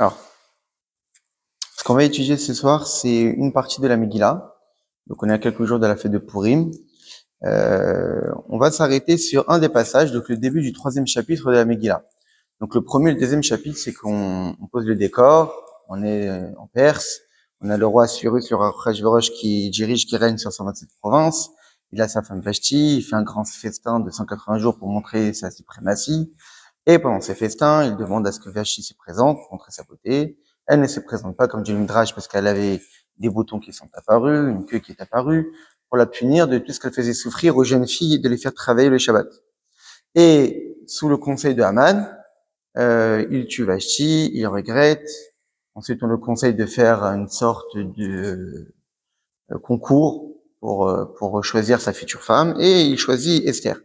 Alors, ce qu'on va étudier ce soir, c'est une partie de la Megillah. Donc, on est à quelques jours de la fête de Purim. On va s'arrêter sur un des passages, donc le début du 3e chapitre de la Megillah. Donc, le premier et le deuxième chapitre, c'est qu'on pose le décor. On est en Perse. On a le roi Cyrus, le roi Achashverosh qui règne sur 127 provinces. Il a sa femme Vashti. Il fait un grand festin de 180 jours pour montrer sa suprématie. Et pendant ces festins, il demande à ce que Vashti se présente pour montrer sa beauté. Elle ne se présente pas comme dit le Midrash parce qu'elle avait des boutons qui sont apparus, une queue qui est apparue, pour la punir de tout ce qu'elle faisait souffrir aux jeunes filles et de les faire travailler le Shabbat. Et sous le conseil de Haman, il tue Vashti, il regrette. Ensuite, on le conseille de faire une sorte de concours pour choisir sa future femme, et il choisit Esther.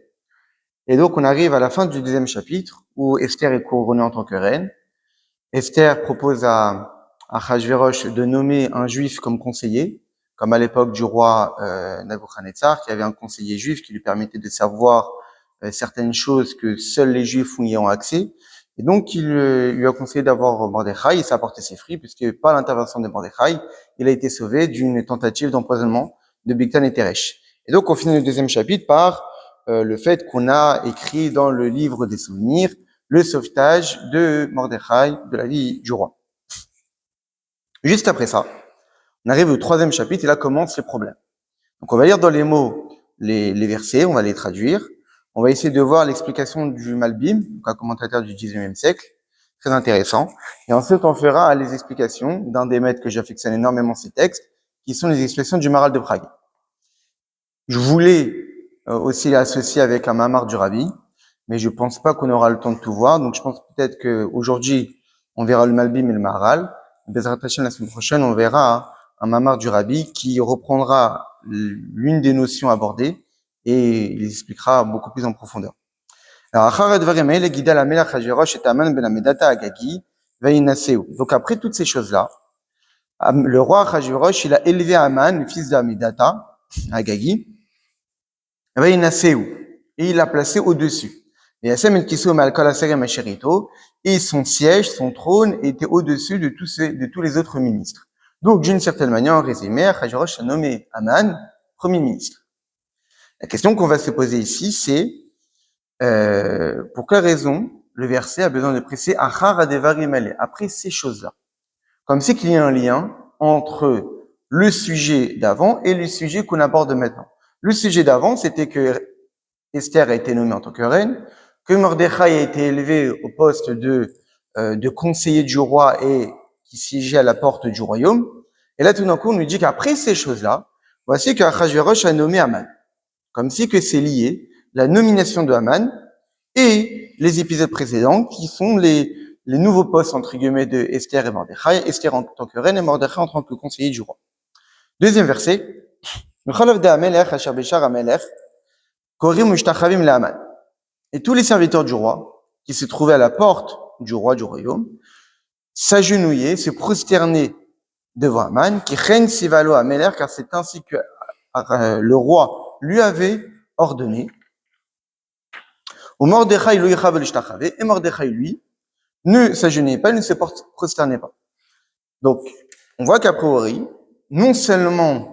Et donc, on arrive à la fin du deuxième chapitre, où Esther est couronnée en tant que reine. Esther propose à Achashverosh de nommer un juif comme conseiller, comme à l'époque du roi Nabuchodonosor, qui avait un conseiller juif qui lui permettait de savoir certaines choses que seuls les juifs y ont accès. Et donc, il lui a conseillé d'avoir Mordechai, et ça a porté ses fruits, puisque par l'intervention de Mordechai, il a été sauvé d'une tentative d'empoisonnement de Bigtan et Teresh. Et donc, on finit le deuxième chapitre par le fait qu'on a écrit dans le livre des souvenirs le sauvetage de Mordechai de la vie du roi. Juste après ça, on arrive au troisième chapitre et là commencent les problèmes. Donc on va lire dans les mots les versets, on va les traduire. On va essayer de voir l'explication du Malbim, donc un commentateur du 19e siècle, très intéressant. Et ensuite on fera les explications d'un des maîtres que j'affectionne énormément ces textes, qui sont les expressions du Maral de Prague. Je voulais aussi l'associer avec un Mamar du Rabbi, mais je pense pas qu'on aura le temps de tout voir. Donc, je pense peut-être qu'aujourd'hui, on verra le Malbim et le Maharal. Bezrat Hashem, la semaine prochaine, on verra un Mamar du Rabbi qui reprendra l'une des notions abordées et il expliquera beaucoup plus en profondeur. Alors, donc, après toutes ces choses-là, le roi Achashverosh, il a élevé Aman, le fils d'Amidata, Agagi, et il l'a placé au-dessus. Et son siège, son trône était au-dessus de tous les autres ministres. Donc, d'une certaine manière, en résumé, Achashverosh a nommé Aman premier ministre. La question qu'on va se poser ici, c'est pour quelle raison le verset a besoin de préciser après ces choses-là. Comme c'est qu'il y a un lien entre le sujet d'avant et le sujet qu'on aborde maintenant. Le sujet d'avant, c'était que Esther a été nommée en tant que reine, que Mordechai a été élevé au poste de conseiller du roi et qui siégeait à la porte du royaume. Et là, tout d'un coup, on nous dit qu'après ces choses-là, voici qu'Achashverosh a nommé Haman. Comme si que c'est lié, la nomination de Haman et les épisodes précédents qui sont les nouveaux postes, entre guillemets, de Esther et Mordechai. Esther en tant que reine et Mordechai en tant que conseiller du roi. Deuxième verset. Et tous les serviteurs du roi, qui se trouvaient à la porte du roi du royaume, s'agenouillaient, se prosternaient devant Haman, qui règne Sivalo Ameler, car c'est ainsi que le roi lui avait ordonné. Au Mordechai et Mordechai, lui, ne s'agenouillait pas, ne se prosternait pas. Donc, on voit qu'a priori, non seulement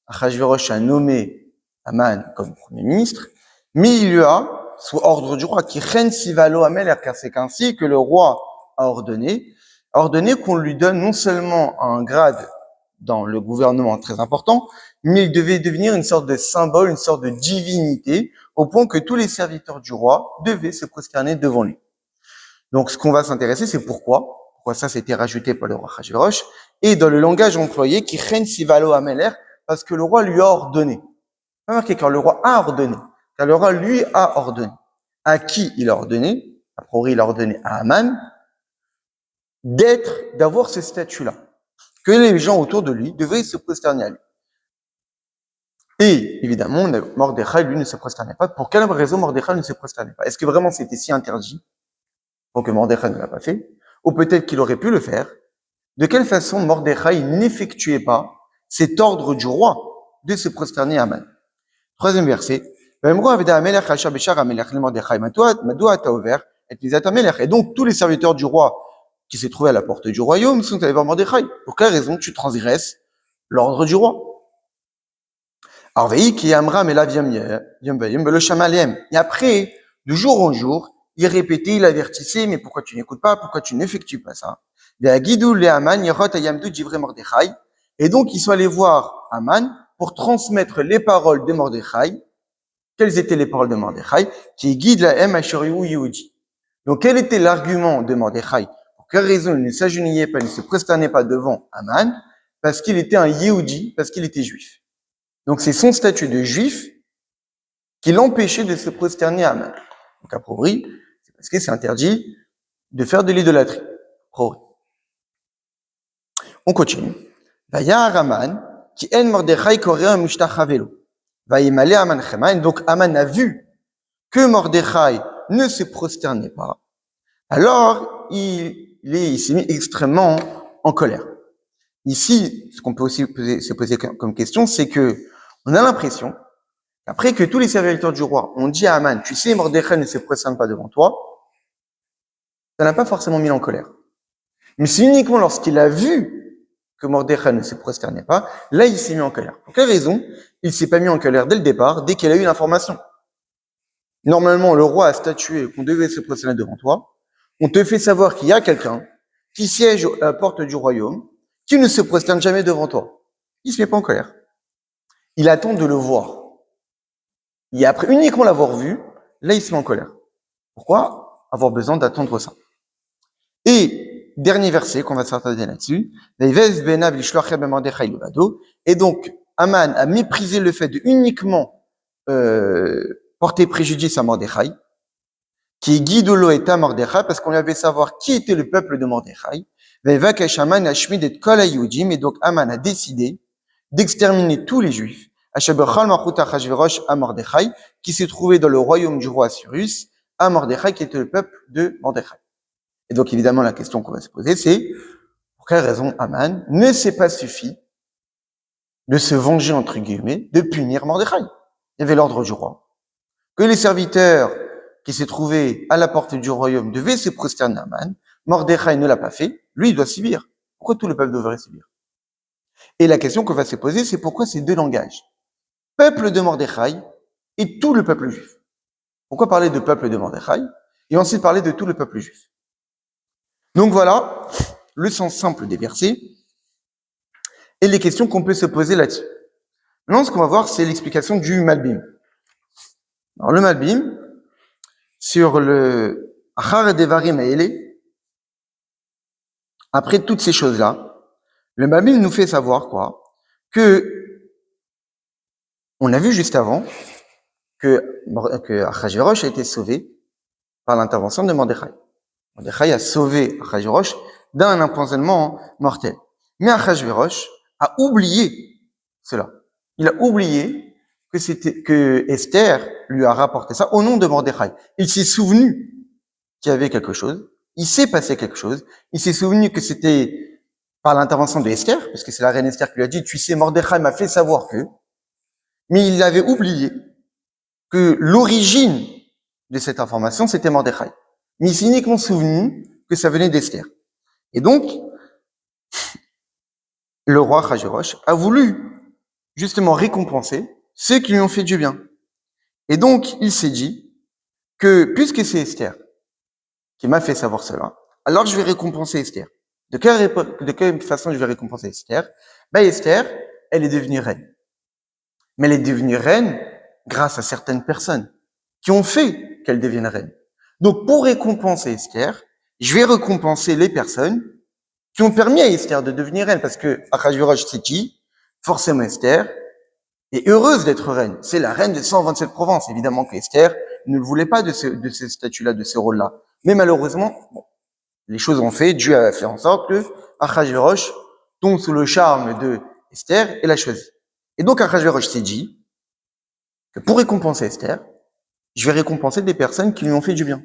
Achashverosh a nommé Haman comme premier ministre, mais il lui a, sous ordre du roi, qui règne Sivalo Ameler, car c'est ainsi que le roi a ordonné qu'on lui donne non seulement un grade dans le gouvernement très important, mais il devait devenir une sorte de symbole, une sorte de divinité, au point que tous les serviteurs du roi devaient se prosterner devant lui. Donc, ce qu'on va s'intéresser, c'est pourquoi ça s'était rajouté par le roi Achashverosh, et dans le langage employé, qui règne Sivalo Ameler, parce que le roi lui a ordonné. Pas marqué car le roi a ordonné, car le roi lui a ordonné. À qui il a ordonné? A priori, il a ordonné à Haman d'avoir ce statut-là, que les gens autour de lui devaient se prosterner à lui. Et évidemment, Mordechai, lui, ne se prosternait pas. Pour quelle raison Mordechai ne se prosternait pas? Est-ce que vraiment c'était si interdit pour que Mordechai ne l'a pas fait? Ou peut-être qu'il aurait pu le faire? De quelle façon Mordechai n'effectuait pas cet ordre du roi de se prosterner à Haman? Troisième verset. Et donc tous les serviteurs du roi qui s'est trouvé à la porte du royaume, sont allés voir Mordechai. Pour quelle raison tu transgresses l'ordre du roi? Alors, veillez qui Amram et la le chamalem. Et après, de jour en jour, il répétait, il avertissait, mais pourquoi tu n'écoutes pas? Pourquoi tu n'effectues pas ça? Et donc, ils sont allés voir Aman pour transmettre les paroles de Mordechai. Quelles étaient les paroles de Mordechai? Qui guide la M. Ashuriou Yehudi. Donc, quel était l'argument de Mordechai? Pour quelle raison il ne s'agenouillait pas, il ne se prosternait pas devant Aman? Parce qu'il était un Yehudi, parce qu'il était juif. Donc, c'est son statut de juif qui l'empêchait de se prosterner à Aman. Donc, a priori, c'est parce que c'est interdit de faire de l'idolâtrie. On continue. Vayar Aman, qui en Mordechai korea mishtachavelo. Vayimale Aman chema. Donc, Aman a vu que Mordechai ne se prosternait pas. Alors, il s'est mis extrêmement en colère. Ici, ce qu'on peut aussi se poser comme question, c'est que on a l'impression, après que tous les serviteurs du roi ont dit à Aman, tu sais, Mordechai ne se prosterne pas devant toi, ça n'a pas forcément mis en colère. Mais c'est uniquement lorsqu'il a vu que Mordechai ne se prosternait pas, là, il s'est mis en colère. Pour quelle raison? Il s'est pas mis en colère dès le départ, dès qu'il a eu l'information. Normalement, le roi a statué qu'on devait se prosterner devant toi. On te fait savoir qu'il y a quelqu'un qui siège à la porte du royaume, qui ne se prosterne jamais devant toi. Il se met pas en colère. Il attend de le voir. Et après uniquement l'avoir vu, là, il se met en colère. Pourquoi avoir besoin d'attendre ça? Et dernier verset qu'on va s'attarder là-dessus. Et donc, Aman a méprisé le fait de uniquement porter préjudice à Mordechai, qui est guidolo et à Mordechai, parce qu'on lui avait savoir qui était le peuple de Mordechai. Et donc Aman a décidé d'exterminer tous les Juifs, à Mordechai, qui s'est trouvé dans le royaume du roi Cyrus, à Mordechai, qui était le peuple de Mordechai. Et donc évidemment la question qu'on va se poser, c'est pour quelle raison Aman ne s'est pas suffi de se venger, entre guillemets, de punir Mordechai. Il y avait l'ordre du roi. Que les serviteurs qui s'est trouvé à la porte du royaume devaient se prosterner à Aman. Mordechai ne l'a pas fait. Lui, il doit subir. Pourquoi tout le peuple devrait subir? Et la question qu'on va se poser, c'est pourquoi ces deux langages? Peuple de Mordechai et tout le peuple juif. Pourquoi parler de peuple de Mordechai et ensuite parler de tout le peuple juif? Donc voilà le sens simple des versets et les questions qu'on peut se poser là-dessus. Maintenant, ce qu'on va voir, c'est l'explication du Malbim. Alors, le Malbim, sur le Achar Devarim Haele, après toutes ces choses-là, le Malbim nous fait savoir quoi? Que, on a vu juste avant que Achashverosh a été sauvé par l'intervention de Mordechai. Mordechai a sauvé Achashverosh d'un empoisonnement mortel. Mais Achashverosh a oublié cela. Il a oublié que Esther lui a rapporté ça au nom de Mordechai. Il s'est souvenu qu'il y avait quelque chose. Il s'est passé quelque chose. Il s'est souvenu que c'était par l'intervention de Esther, parce que c'est la reine Esther qui lui a dit, tu sais, Mordechai m'a fait savoir que, mais il avait oublié que l'origine de cette information, c'était Mordechai. Mais il s'est uniquement souvenu que ça venait d'Esther. Et donc, le roi Achashverosh a voulu justement récompenser ceux qui lui ont fait du bien. Et donc, il s'est dit que, puisque c'est Esther qui m'a fait savoir cela, alors je vais récompenser Esther. De quelle façon je vais récompenser Esther? Esther, elle est devenue reine. Mais elle est devenue reine grâce à certaines personnes qui ont fait qu'elle devienne reine. Donc, pour récompenser Esther, je vais récompenser les personnes qui ont permis à Esther de devenir reine, parce que Achashverosh, c'est qui? Forcément Esther est heureuse d'être reine. C'est la reine de 127 provinces. Évidemment que Esther ne le voulait pas de ce statut-là, de ce rôle-là. Mais malheureusement, bon, les choses ont fait, Dieu a fait en sorte que Achashverosh tombe sous le charme de Esther et l'a choisi. Et donc Achashverosh s'est dit que pour récompenser Esther, je vais récompenser des personnes qui lui ont fait du bien.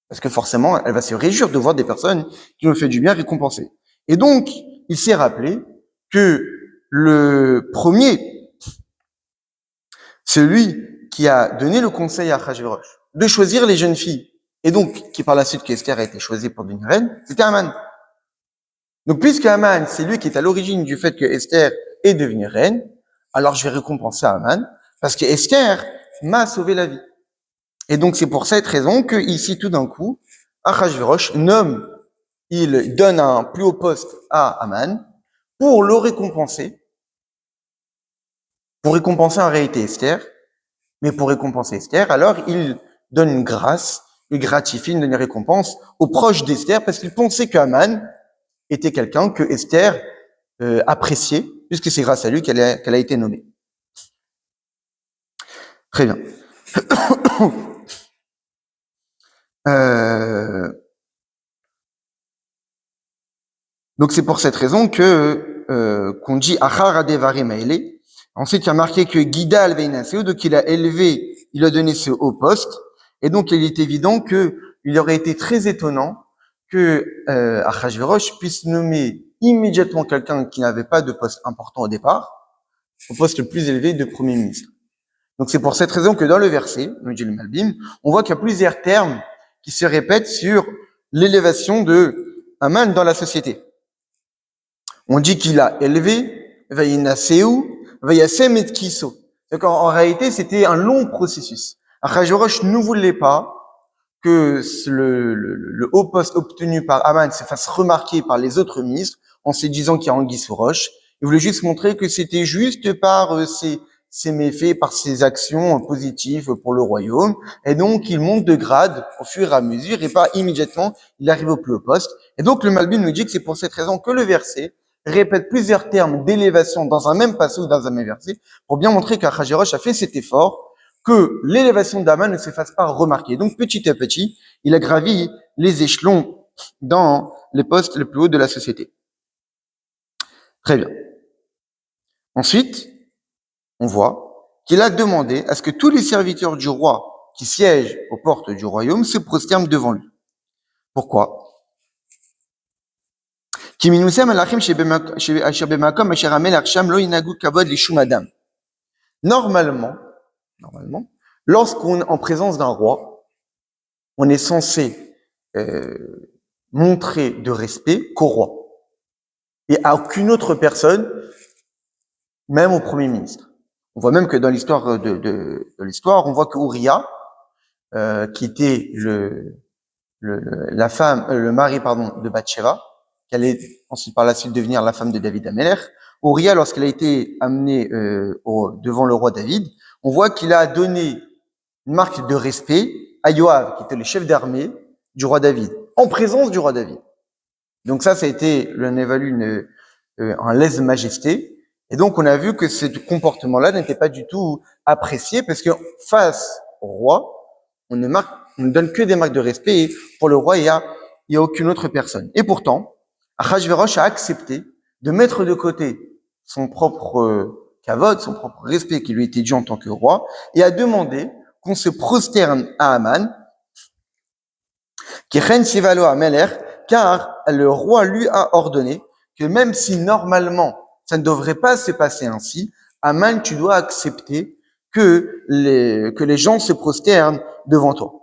Parce que forcément, elle va se réjouir de voir des personnes qui lui ont fait du bien récompensées. Et donc, il s'est rappelé que le premier, celui qui a donné le conseil à Achashverosh de choisir les jeunes filles, et donc qui par la suite qu'Esther a été choisie pour devenir reine, c'était Aman. Donc, puisque Haman, c'est lui qui est à l'origine du fait que Esther est devenue reine, alors je vais récompenser Haman, parce que Esther m'a sauvé la vie. Et donc, c'est pour cette raison que ici, tout d'un coup, Achashverosh il donne un plus haut poste à Haman pour le récompenser, pour récompenser en réalité Esther, mais pour récompenser Esther, alors il donne une grâce, il gratifie, il donne une récompense aux proches d'Esther, parce qu'il pensait que Haman était quelqu'un que Esther appréciait, puisque c'est grâce à lui qu'elle a été nommée. Très bien. Donc c'est pour cette raison que qu'on dit Achar Adevarim Aele. Ensuite, il y a marqué que Guida Alveinaseo, donc il a élevé, il a donné ce haut poste, et donc il est évident que il aurait été très étonnant que Achashverosh puisse nommer immédiatement quelqu'un qui n'avait pas de poste important au départ, au poste le plus élevé de premier ministre. Donc c'est pour cette raison que dans le verset, nous dit le Malbim, on voit qu'il y a plusieurs termes qui se répètent sur l'élévation de Haman dans la société. On dit qu'il a élevé, Vayinaseu, Vayasem et Kiso. Donc en réalité, c'était un long processus. Achashverosh ne voulait pas que le haut poste obtenu par Haman se fasse remarquer par les autres ministres en se disant qu'il y a anguille sous roche. Il voulait juste montrer que c'était juste par ses méfaits, par ses actions positives pour le royaume. Et donc, il monte de grade au fur et à mesure et pas immédiatement, il arrive au plus haut poste. Et donc, le Malbim nous dit que c'est pour cette raison que le verset répète plusieurs termes d'élévation dans un même passage ou dans un même verset pour bien montrer qu'Achashverosh a fait cet effort que l'élévation d'Haman ne se fasse pas remarquer. Donc, petit à petit, il a gravi les échelons dans les postes les plus hauts de la société. Très bien. Ensuite, on voit qu'il a demandé à ce que tous les serviteurs du roi qui siègent aux portes du royaume se prosternent devant lui. Pourquoi? Normalement, lorsqu'on est en présence d'un roi, on est censé montrer de respect qu'au roi et à aucune autre personne, même au Premier ministre. On voit même que dans l'histoire de l'histoire, on voit que Uriah, qui était le mari de Bathsheba, qui allait ensuite par la suite devenir la femme de David Améler, Uriah, lorsqu'elle a été amenée devant le roi David, on voit qu'il a donné une marque de respect à Yoav, qui était le chef d'armée du roi David, en présence du roi David. Donc ça a été, on évalue un lèse-majesté. Et donc on a vu que ce comportement-là n'était pas du tout apprécié, parce que face au roi, on ne donne que des marques de respect, et pour le roi, il y a aucune autre personne. Et pourtant, Achashverosh a accepté de mettre de côté son propre kavod, son propre respect qui lui était dû en tant que roi, et a demandé qu'on se prosterne à Haman, car le roi lui a ordonné que même si normalement ça ne devrait pas se passer ainsi, Haman, tu dois accepter que les gens se prosternent devant toi.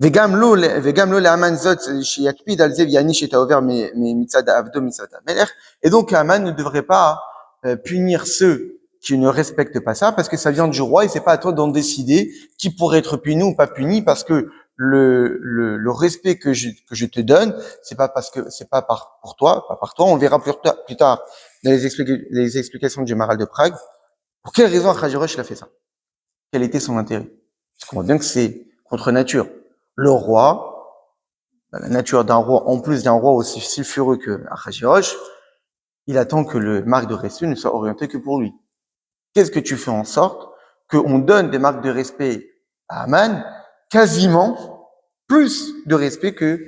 Et donc Haman ne devrait pas punir ceux qui ne respectent pas ça, parce que ça vient du roi et c'est pas à toi d'en décider qui pourrait être puni ou pas puni, parce que le respect que je te donne, c'est pas pour toi, pas par toi. On verra plus tard dans les explications du Maral de Prague. Pour quelle raison Achashverosh a fait ça? Quel était son intérêt? Parce qu'on voit bien que c'est contre nature. Le roi, la nature d'un roi, en plus d'un roi aussi sulfureux que Achashverosh, il attend que le marque de respect ne soit orienté que pour lui. Qu'est-ce que tu fais en sorte qu'on donne des marques de respect à Haman, quasiment plus de respect que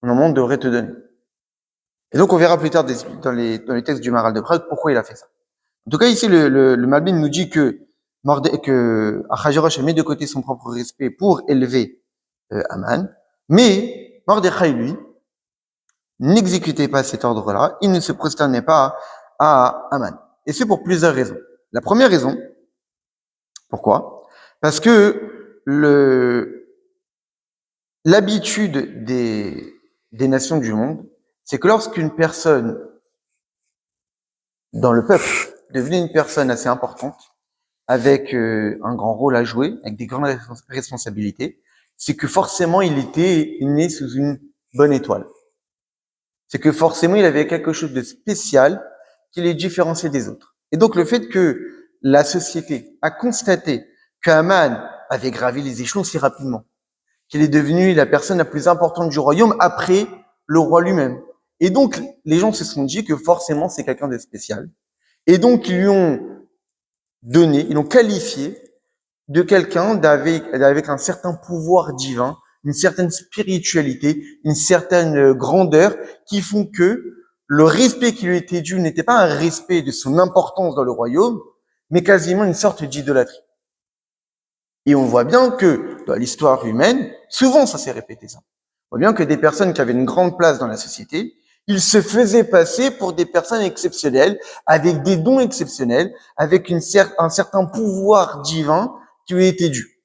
normalement on devrait te donner? Et donc on verra plus tard dans les textes du Maral de Prague pourquoi il a fait ça. En tout cas, ici, le Malbim nous dit que Achashverosh a mis de côté son propre respect pour élever Haman, mais Mordechai, lui, n'exécutait pas cet ordre-là, il ne se prosternait pas à Haman. Et c'est pour plusieurs raisons. La première raison, pourquoi? Parce que l'habitude des nations du monde, c'est que lorsqu'une personne dans le peuple devenait une personne assez importante, avec un grand rôle à jouer, avec des grandes responsabilités, c'est que forcément il était né sous une bonne étoile. C'est que forcément il avait quelque chose de spécial qui les différenciait des autres. Et donc le fait que la société a constaté qu'Aman avait gravi les échelons si rapidement, qu'il est devenu la personne la plus importante du royaume après le roi lui-même. Et donc les gens se sont dit que forcément c'est quelqu'un de spécial. Et donc ils lui ont donné, ils l'ont qualifié de quelqu'un avec un certain pouvoir divin, une certaine spiritualité, une certaine grandeur qui font que le respect qui lui était dû n'était pas un respect de son importance dans le royaume, mais quasiment une sorte d'idolâtrie. Et on voit bien que dans l'histoire humaine, souvent ça s'est répété ça. On voit bien que des personnes qui avaient une grande place dans la société, ils se faisaient passer pour des personnes exceptionnelles, avec des dons exceptionnels, avec un certain pouvoir divin qui lui était dû.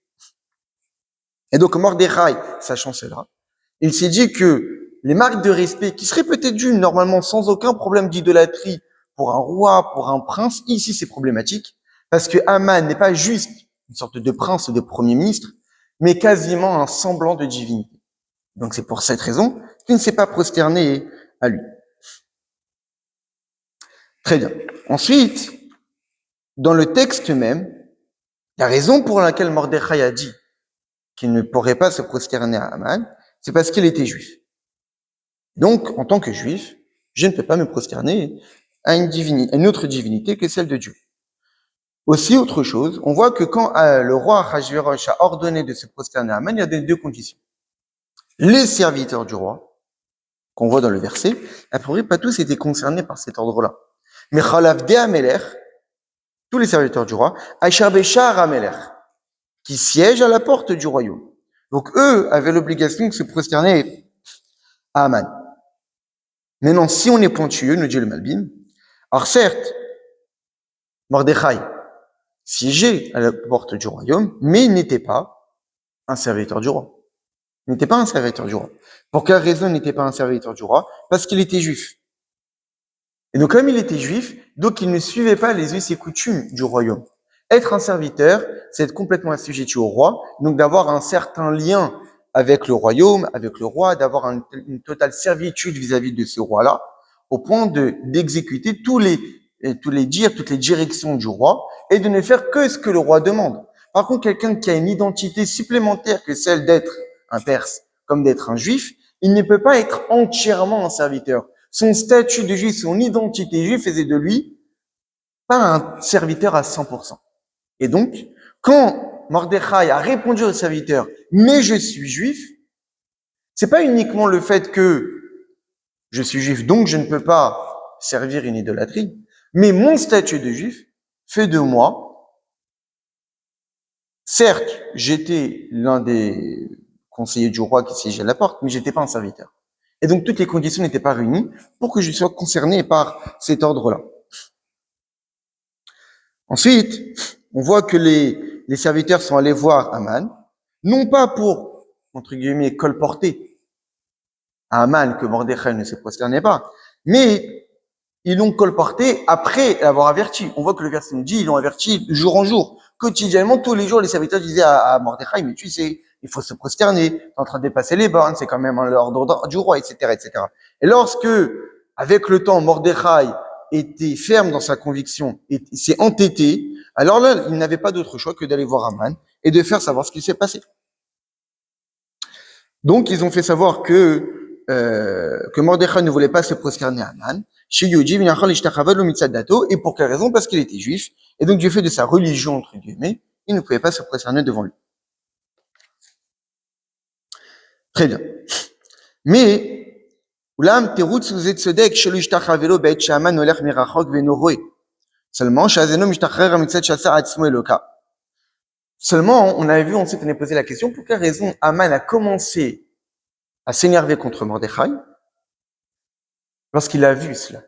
Et donc Mordechai, sachant cela, il s'est dit que les marques de respect qui seraient peut-être dues normalement sans aucun problème d'idolâtrie pour un roi, pour un prince, ici c'est problématique, parce que Haman n'est pas juste une sorte de prince ou de premier ministre, mais quasiment un semblant de divinité. Donc c'est pour cette raison qu'il ne s'est pas prosterné à lui. Très bien. Ensuite, dans le texte même, la raison pour laquelle Mordechai a dit qu'il ne pourrait pas se prosterner à Haman, c'est parce qu'il était juif. Donc, en tant que juif, je ne peux pas me prosterner à une autre divinité que celle de Dieu. Aussi, autre chose, on voit que quand le roi Ahashverosh a ordonné de se prosterner à Haman, il y a deux conditions. Les serviteurs du roi, qu'on voit dans le verset, a priori, pas tous étaient concernés par cet ordre-là. Mais Chalavde Amelech, tous les serviteurs du roi, Asher Beshar Amelech, qui siègent à la porte du royaume. Donc, eux avaient l'obligation de se prosterner à Haman. Maintenant, si on est pointueux, nous dit le Malbim, alors certes, Mordechai siégeait à la porte du royaume, mais il n'était pas un serviteur du roi. Il n'était pas un serviteur du roi. Pour quelle raison il n'était pas un serviteur du roi? Parce qu'il était juif. Et donc, comme il était juif, donc il ne suivait pas les us et coutumes du royaume. Être un serviteur, c'est être complètement assujetti au roi, donc d'avoir un certain lien avec le royaume, avec le roi, d'avoir une totale servitude vis-à-vis de ce roi-là, au point d'exécuter tous les dires, toutes les directions du roi, et de ne faire que ce que le roi demande. Par contre, quelqu'un qui a une identité supplémentaire que celle d'être un Perse, comme d'être un Juif, il ne peut pas être entièrement un serviteur. Son statut de Juif, son identité juive faisait de lui pas un serviteur à 100%. Et donc, quand Mordechai a répondu au serviteur, mais je suis juif, c'est pas uniquement le fait que je suis juif, donc je ne peux pas servir une idolâtrie, mais mon statut de juif fait de moi, certes, j'étais l'un des conseillers du roi qui siégeait à la porte, mais j'étais pas un serviteur. Et donc, toutes les conditions n'étaient pas réunies pour que je sois concerné par cet ordre-là. Ensuite, on voit que les serviteurs sont allés voir Haman, non pas pour, entre guillemets, colporter à Haman que Mordechai ne se prosternait pas, mais ils l'ont colporté après l'avoir averti. On voit que le verset nous dit, ils l'ont averti jour en jour. Quotidiennement, tous les jours, les serviteurs disaient à Mordechai, mais tu sais, il faut se prosterner, t'es en train de dépasser les bornes, c'est quand même l'ordre du roi, etc., etc. Et lorsque, avec le temps, Mordechai était ferme dans sa conviction et s'est entêté, alors là, il n'avait pas d'autre choix que d'aller voir Haman et de faire savoir ce qui s'est passé. Donc, ils ont fait savoir que Mordechai ne voulait pas se prosterner à Haman, et pour quelle raison? Parce qu'il était juif, et donc du fait de sa religion, entre guillemets, il ne pouvait pas se prosterner devant lui. Très bien. Mais, seulement, on avait vu, ensuite on a posé la question, pour quelle raison Haman a commencé à s'énerver contre Mordechai lorsqu'il a vu cela.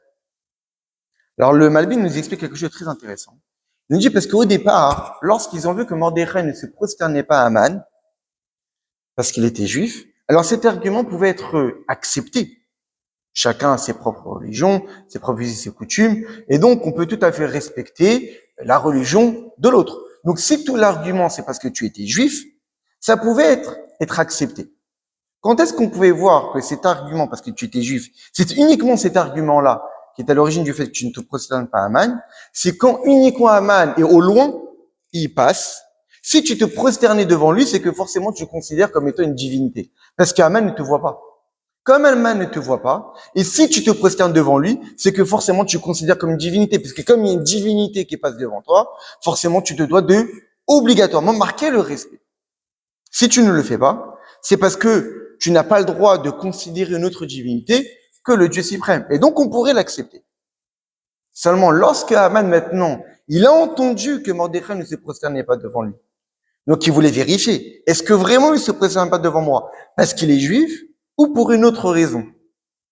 Alors le Malbim nous explique quelque chose de très intéressant. Il nous dit parce qu'au départ, lorsqu'ils ont vu que Mordechai ne se prosternait pas à Haman, parce qu'il était juif, alors cet argument pouvait être accepté. Chacun a ses propres religions, ses propres us et ses coutumes, et donc on peut tout à fait respecter la religion de l'autre. Donc si tout l'argument c'est parce que tu étais juif, ça pouvait être accepté. Quand est-ce qu'on pouvait voir que cet argument, parce que tu étais juif, c'est uniquement cet argument-là qui est à l'origine du fait que tu ne te prosternes pas à Aman, c'est quand uniquement Aman est au loin, il passe. Si tu te prosternais devant lui, c'est que forcément tu le considères comme étant une divinité. Parce qu'Aman ne te voit pas. Comme Aman ne te voit pas, et si tu te prosternes devant lui, c'est que forcément tu le considères comme une divinité. Parce que comme il y a une divinité qui passe devant toi, forcément tu te dois de obligatoirement marquer le respect. Si tu ne le fais pas, c'est parce que tu n'as pas le droit de considérer une autre divinité que le Dieu suprême. Et donc, on pourrait l'accepter. Seulement, lorsque Haman, maintenant, il a entendu que Mordechai ne se prosternait pas devant lui. Donc, il voulait vérifier. Est-ce que vraiment il ne se prosterne pas devant moi? Parce qu'il est juif ou pour une autre raison?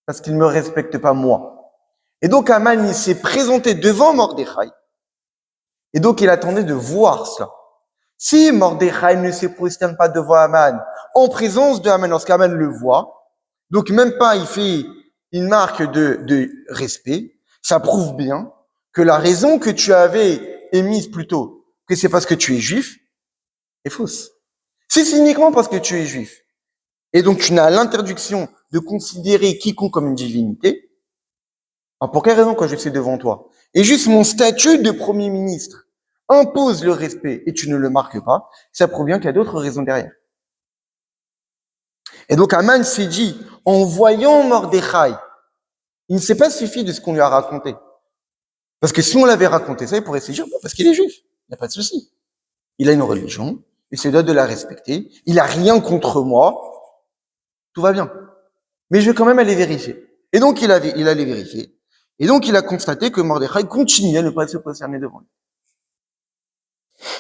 Parce qu'il ne me respecte pas moi. Et donc, Haman, il s'est présenté devant Mordechai. Et donc, il attendait de voir cela. Si Mordechai ne se prosterne pas devant Haman, en présence de Haman, lorsqu'Haman le voit, donc même pas il fait une marque de respect, ça prouve bien que la raison que tu avais émise plus tôt, que c'est parce que tu es juif, est fausse. Si c'est uniquement parce que tu es juif, et donc tu n'as l'interdiction de considérer quiconque comme une divinité, alors pour quelle raison quand je suis devant toi? Et juste mon statut de premier ministre impose le respect et tu ne le marques pas, ça prouve bien qu'il y a d'autres raisons derrière. Et donc Haman s'est dit, en voyant Mordechai, il ne s'est pas suffi de ce qu'on lui a raconté. Parce que si on l'avait raconté ça, il pourrait se dire, bon, parce qu'il est juif, il n'y a pas de souci. Il a une religion, il se doit de la respecter, il a rien contre moi, tout va bien. Mais je vais quand même aller vérifier. Et donc il allait vérifier. Et donc il a constaté que Mordechai continuait à ne pas se prosterner devant lui.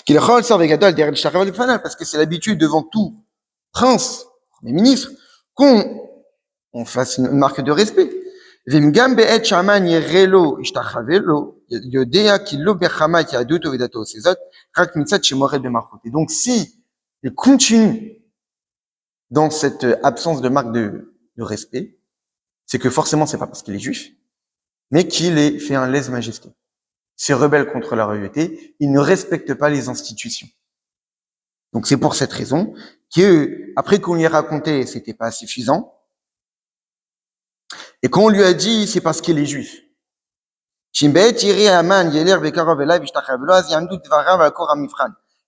Parce que c'est l'habitude devant tout prince, premier ministre, qu'on fasse une marque de respect. Et donc si il continue dans cette absence de marque de respect, c'est que forcément c'est pas parce qu'il est juif, mais qu'il est fait un lèse-majesté. C'est rebelle contre la royauté, il ne respecte pas les institutions. Donc c'est pour cette raison que, après qu'on lui ait raconté, c'était pas suffisant, et qu'on lui a dit, c'est parce qu'il est juif.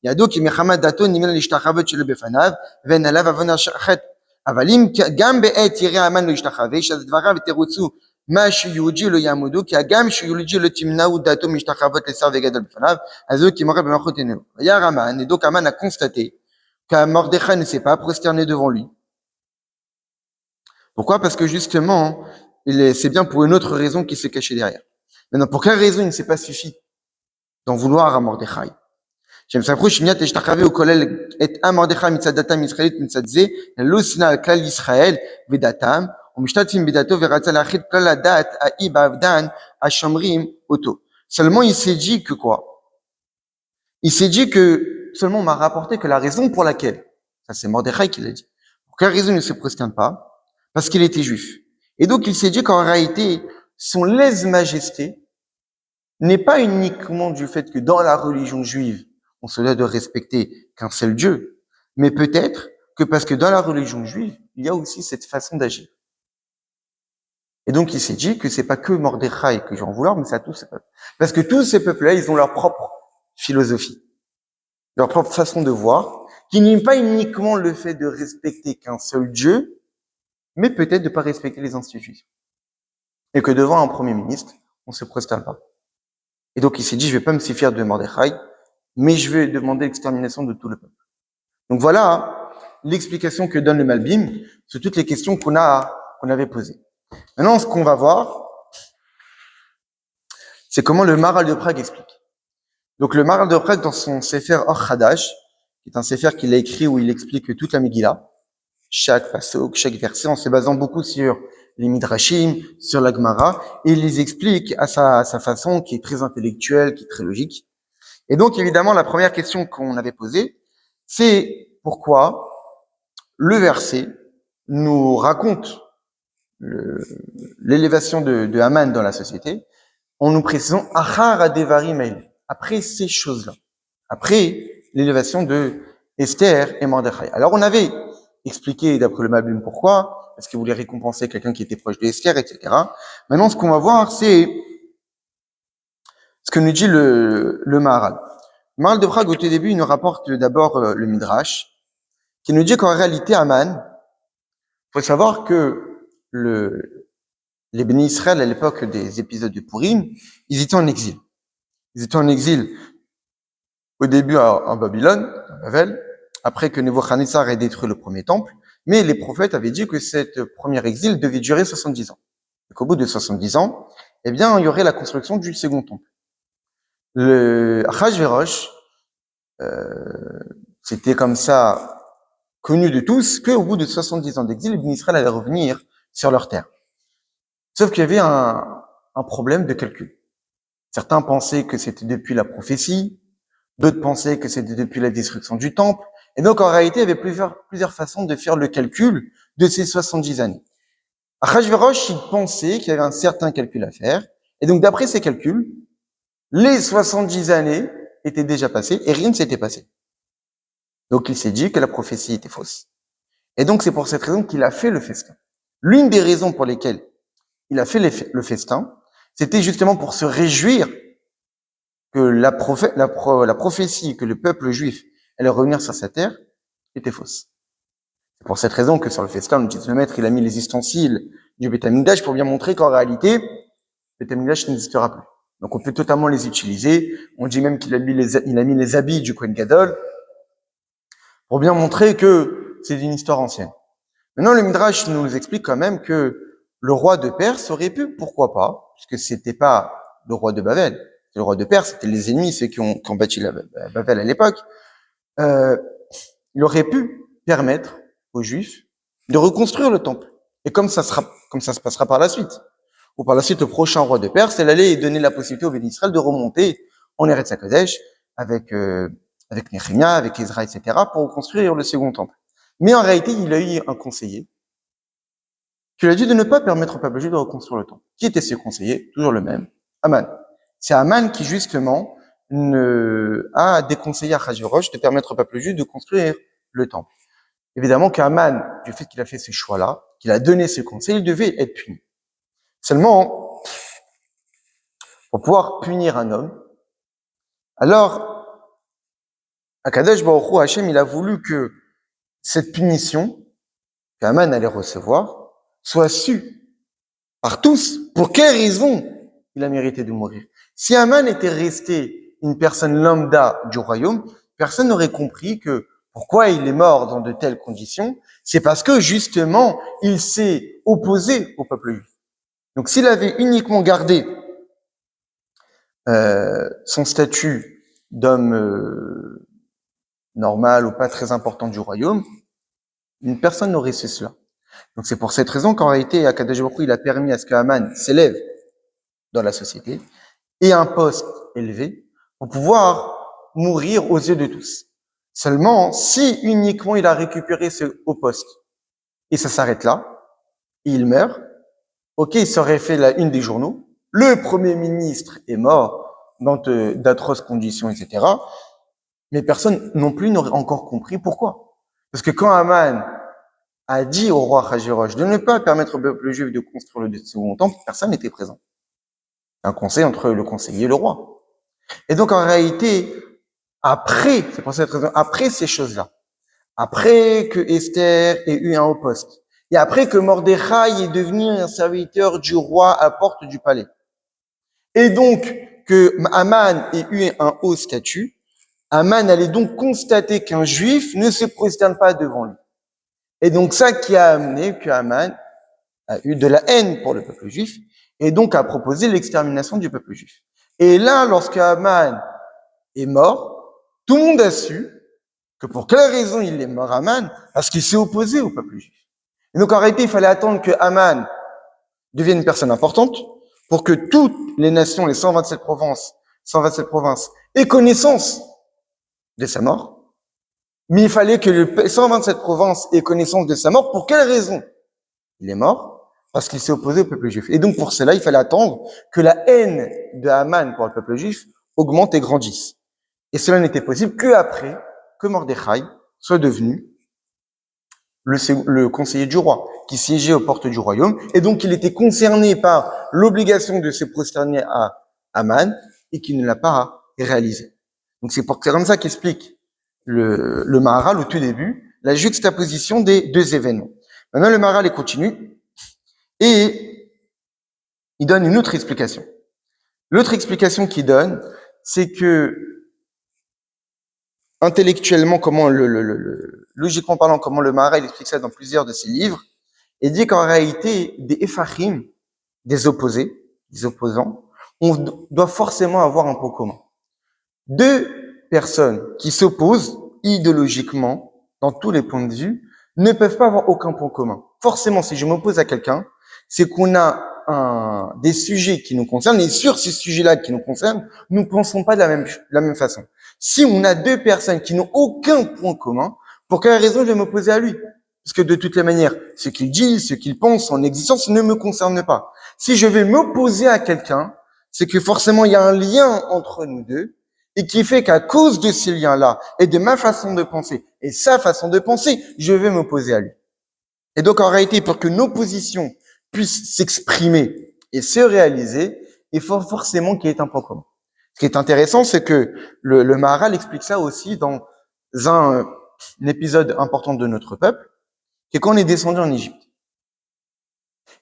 ידעו כי מחמת דתו נמנע להשתחוות שלא בפניו, ואין עליו עוון החטא. אבל אם גם בעת יראה המן לא ישתחווה, שדבריו תירוצו מה שיהודי לא יעמודו, כי הגם שיהודי לא תמנעו דתו משתחוות לשר וגדול בפניו, אז הוא כמורה במלכות עינינו. וירא המן, et donc Haman a constaté que Mordechai ne s'est pas prosterné devant lui. Pourquoi? Parce que justement, c'est bien pour une autre raison qui se cachait derrière. Maintenant, pour quelle raison il ne s'est pas suffi d'en vouloir à Mordechai? שהם סמכו שמיעת להשתחווה הוא כולל את עם מרדכי מצד דתם ישראלית מצד זה, ללא שנאה על כלל ישראל ודתם, ומשתתפים בדתו ורצה להכיל כלל הדת האי בעבדן השומרים אותו. Seulement il s'est dit que quoi? Il s'est dit que seulement on m'a rapporté que la raison pour laquelle, ça c'est Mordechai qui l'a dit, pour quelle raison il ne se prosterne pas? Parce qu'il était juif. Et donc il s'est dit qu'en réalité, son lèse-majesté n'est pas uniquement du fait que dans la religion juive, on se doit de respecter qu'un seul Dieu, mais peut-être que parce que dans la religion juive, il y a aussi cette façon d'agir. Et donc il s'est dit que c'est pas que Mordechai que j'en vouloir, mais c'est à tous ces peuples. Parce que tous ces peuples-là, ils ont leur propre philosophie, leur propre façon de voir, qui n'est pas uniquement le fait de respecter qu'un seul Dieu, mais peut-être de pas respecter les institutions. Et que devant un premier ministre, on se prosterne pas. Et donc il s'est dit, je vais pas me suffire de Mordechai, mais je vais demander l'extermination de tout le peuple. Donc voilà l'explication que donne le Malbim sur toutes les questions qu'on avait posées. Maintenant, ce qu'on va voir, c'est comment le Maharal de Prague explique. Donc le Maharal de Prague, dans son Sefer Or Hadash, qui est un Sefer qu'il a écrit où il explique toute la Megillah, chaque pasuk, chaque verset, en se basant beaucoup sur les Midrashim, sur la Gemara, et il les explique à sa façon qui est très intellectuelle, qui est très logique. Et donc, évidemment, la première question qu'on avait posée, c'est pourquoi le verset nous raconte l'élévation de Haman dans la société, en nous précisant Achar Adevarim Hael, après ces choses-là, après l'élévation de Esther et Mordechai. Alors on avait expliqué d'après le Malbim pourquoi, parce qu'il voulait récompenser quelqu'un qui était proche d'Esther, etc. Maintenant, ce qu'on va voir, c'est ce que nous dit le Maharal. Le Maharal de Prague, au tout début, il nous rapporte d'abord le Midrash, qui nous dit qu'en réalité, Haman, il faut savoir que les bénis Israël, à l'époque des épisodes de Purim, ils étaient en exil. Ils étaient en exil au début en Babylone, à Babel, après que Nebuchadnezzar ait détruit le premier temple, mais les prophètes avaient dit que cette première exil devait durer 70 ans. Et qu'au bout de 70 ans, eh bien, il y aurait la construction du second temple. Le Achashverosh, c'était comme ça connu de tous qu'au bout de 70 ans d'exil, les bénis Israël allaient revenir sur leur terre. Sauf qu'il y avait un problème de calcul. Certains pensaient que c'était depuis la prophétie, d'autres pensaient que c'était depuis la destruction du temple. Et donc, en réalité, il y avait plusieurs façons de faire le calcul de ces 70 années. Achashverosh, il pensait qu'il y avait un certain calcul à faire. Et donc, d'après ces calculs, les 70 années étaient déjà passées et rien ne s'était passé. Donc, il s'est dit que la prophétie était fausse. Et donc, c'est pour cette raison qu'il a fait le festin. L'une des raisons pour lesquelles il a fait le festin, c'était justement pour se réjouir que la prophétie que le peuple juif allait revenir sur sa terre était fausse. C'est pour cette raison que sur le festin, le dit le maître, il a mis les ustensiles du Beth Amikdash pour bien montrer qu'en réalité, le Beth Amikdash n'existera plus. Donc on peut totalement les utiliser. On dit même qu'il a mis les habits du Kohen Gadol pour bien montrer que c'est une histoire ancienne. Maintenant, le Midrash nous explique quand même que le roi de Perse aurait pu, pourquoi pas, puisque c'était pas le roi de Babel, le roi de Perse, c'était les ennemis, ceux qui ont bâti la Babel à l'époque, il aurait pu permettre aux Juifs de reconstruire le temple. Et comme ça se passera par la suite. Ou par la suite, le prochain roi de Perse, il allait donner la possibilité au Béni Israël de remonter en Eretz HaKodesh avec Nehemia, avec Ezra, etc., pour reconstruire le second temple. Mais en réalité, il a eu un conseiller qui lui a dit de ne pas permettre au peuple juif de reconstruire le temple. Qui était ce conseiller? Toujours le même, Haman. C'est Haman qui, justement, a déconseillé à Achashverosh de permettre au peuple juif de construire le temple. Évidemment qu'Haman, du fait qu'il a fait ce choix-là, qu'il a donné ce conseil, il devait être puni. Seulement, pour pouvoir punir un homme, alors, Akadosh Baruch Hu, Hachem, il a voulu que cette punition qu'Haman allait recevoir soit sue par tous. Pour quelle raison il a mérité de mourir? Si Haman était resté une personne lambda du royaume, personne n'aurait compris que pourquoi il est mort dans de telles conditions. C'est parce que justement, il s'est opposé au peuple juif. Donc s'il avait uniquement gardé son statut d'homme normal ou pas très important du royaume, une personne n'aurait su cela. Donc c'est pour cette raison qu'en réalité, Akadosh Baruch Hu, il a permis à ce que Haman s'élève dans la société et un poste élevé pour pouvoir mourir aux yeux de tous. Seulement, si uniquement il a récupéré ce haut poste et ça s'arrête là, et il meurt, ok, il serait fait la une des journaux, le premier ministre est mort dans d'atroces conditions, etc. Mais personne non plus n'aurait encore compris pourquoi. Parce que quand Haman a dit au roi Achashverosh de ne pas permettre au peuple juif de construire le second temple, personne n'était présent. Un conseil entre le conseiller et le roi. Et donc, en réalité, après, c'est pour cette raison, après ces choses-là, après que Esther ait eu un haut poste, et après que Mordechai est devenu un serviteur du roi à la porte du palais, et donc que Haman ait eu un haut statut, Haman allait donc constater qu'un juif ne se prosterne pas devant lui. Et donc ça qui a amené que Haman a eu de la haine pour le peuple juif, et donc a proposé l'extermination du peuple juif. Et là, lorsque Haman est mort, tout le monde a su que pour quelle raison il est mort, Haman, parce qu'il s'est opposé au peuple juif. Et donc en réalité, il fallait attendre que Haman devienne une personne importante pour que toutes les nations, les 127 provinces aient connaissance de sa mort. Mais il fallait que les 127 provinces aient connaissance de sa mort. Pour quelle raison il est mort? parce qu'il s'est opposé au peuple juif. Et donc, pour cela, il fallait attendre que la haine de Haman pour le peuple juif augmente et grandisse. Et cela n'était possible qu'après que Mordechai soit devenu le conseiller du roi, qui siégeait aux portes du royaume, et donc il était concerné par l'obligation de se prosterner à Haman, et qui ne l'a pas réalisé. Donc c'est comme ça qu'explique le Maharal au tout début, la juxtaposition des deux événements. Maintenant, le Maharal continue, et il donne une autre explication. L'autre explication qu'il donne, c'est que intellectuellement, logiquement parlant, comment le Maharal explique ça dans plusieurs de ses livres, et dit qu'en réalité, des Ephraim, des opposés, des opposants, on doit forcément avoir un point commun. Deux personnes qui s'opposent idéologiquement, dans tous les points de vue, ne peuvent pas avoir aucun point commun. Forcément, si je m'oppose à quelqu'un, c'est qu'on a des sujets qui nous concernent, et sur ces sujets-là qui nous concernent, nous ne pensons pas de la même façon. Si on a deux personnes qui n'ont aucun point commun, pour quelle raison je vais m'opposer à lui? Parce que de toutes les manières, ce qu'il dit, ce qu'il pense, son existence ne me concerne pas. Si je vais m'opposer à quelqu'un, c'est que forcément il y a un lien entre nous deux, et qui fait qu'à cause de ces liens-là, et de ma façon de penser, et sa façon de penser, je vais m'opposer à lui. Et donc en réalité, pour que nos positions puissent s'exprimer et se réaliser, il faut forcément qu'il y ait un point commun. Ce qui est intéressant, c'est que le Maharal explique ça aussi dans un épisode important de notre peuple, qui est quand on est descendu en Égypte.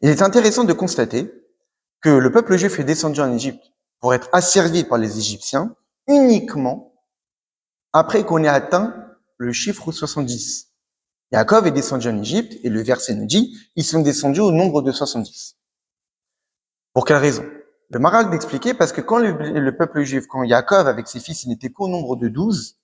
Il est intéressant de constater que le peuple juif est descendu en Égypte pour être asservi par les Égyptiens uniquement après qu'on ait atteint le chiffre 70. Yaakov est descendu en Égypte et le verset nous dit, ils sont descendus au nombre de 70. Pour quelle raison? Le Maharal d'expliquer parce que quand le peuple juif, quand Yaakov avec ses fils, il n'était qu'au nombre de 12,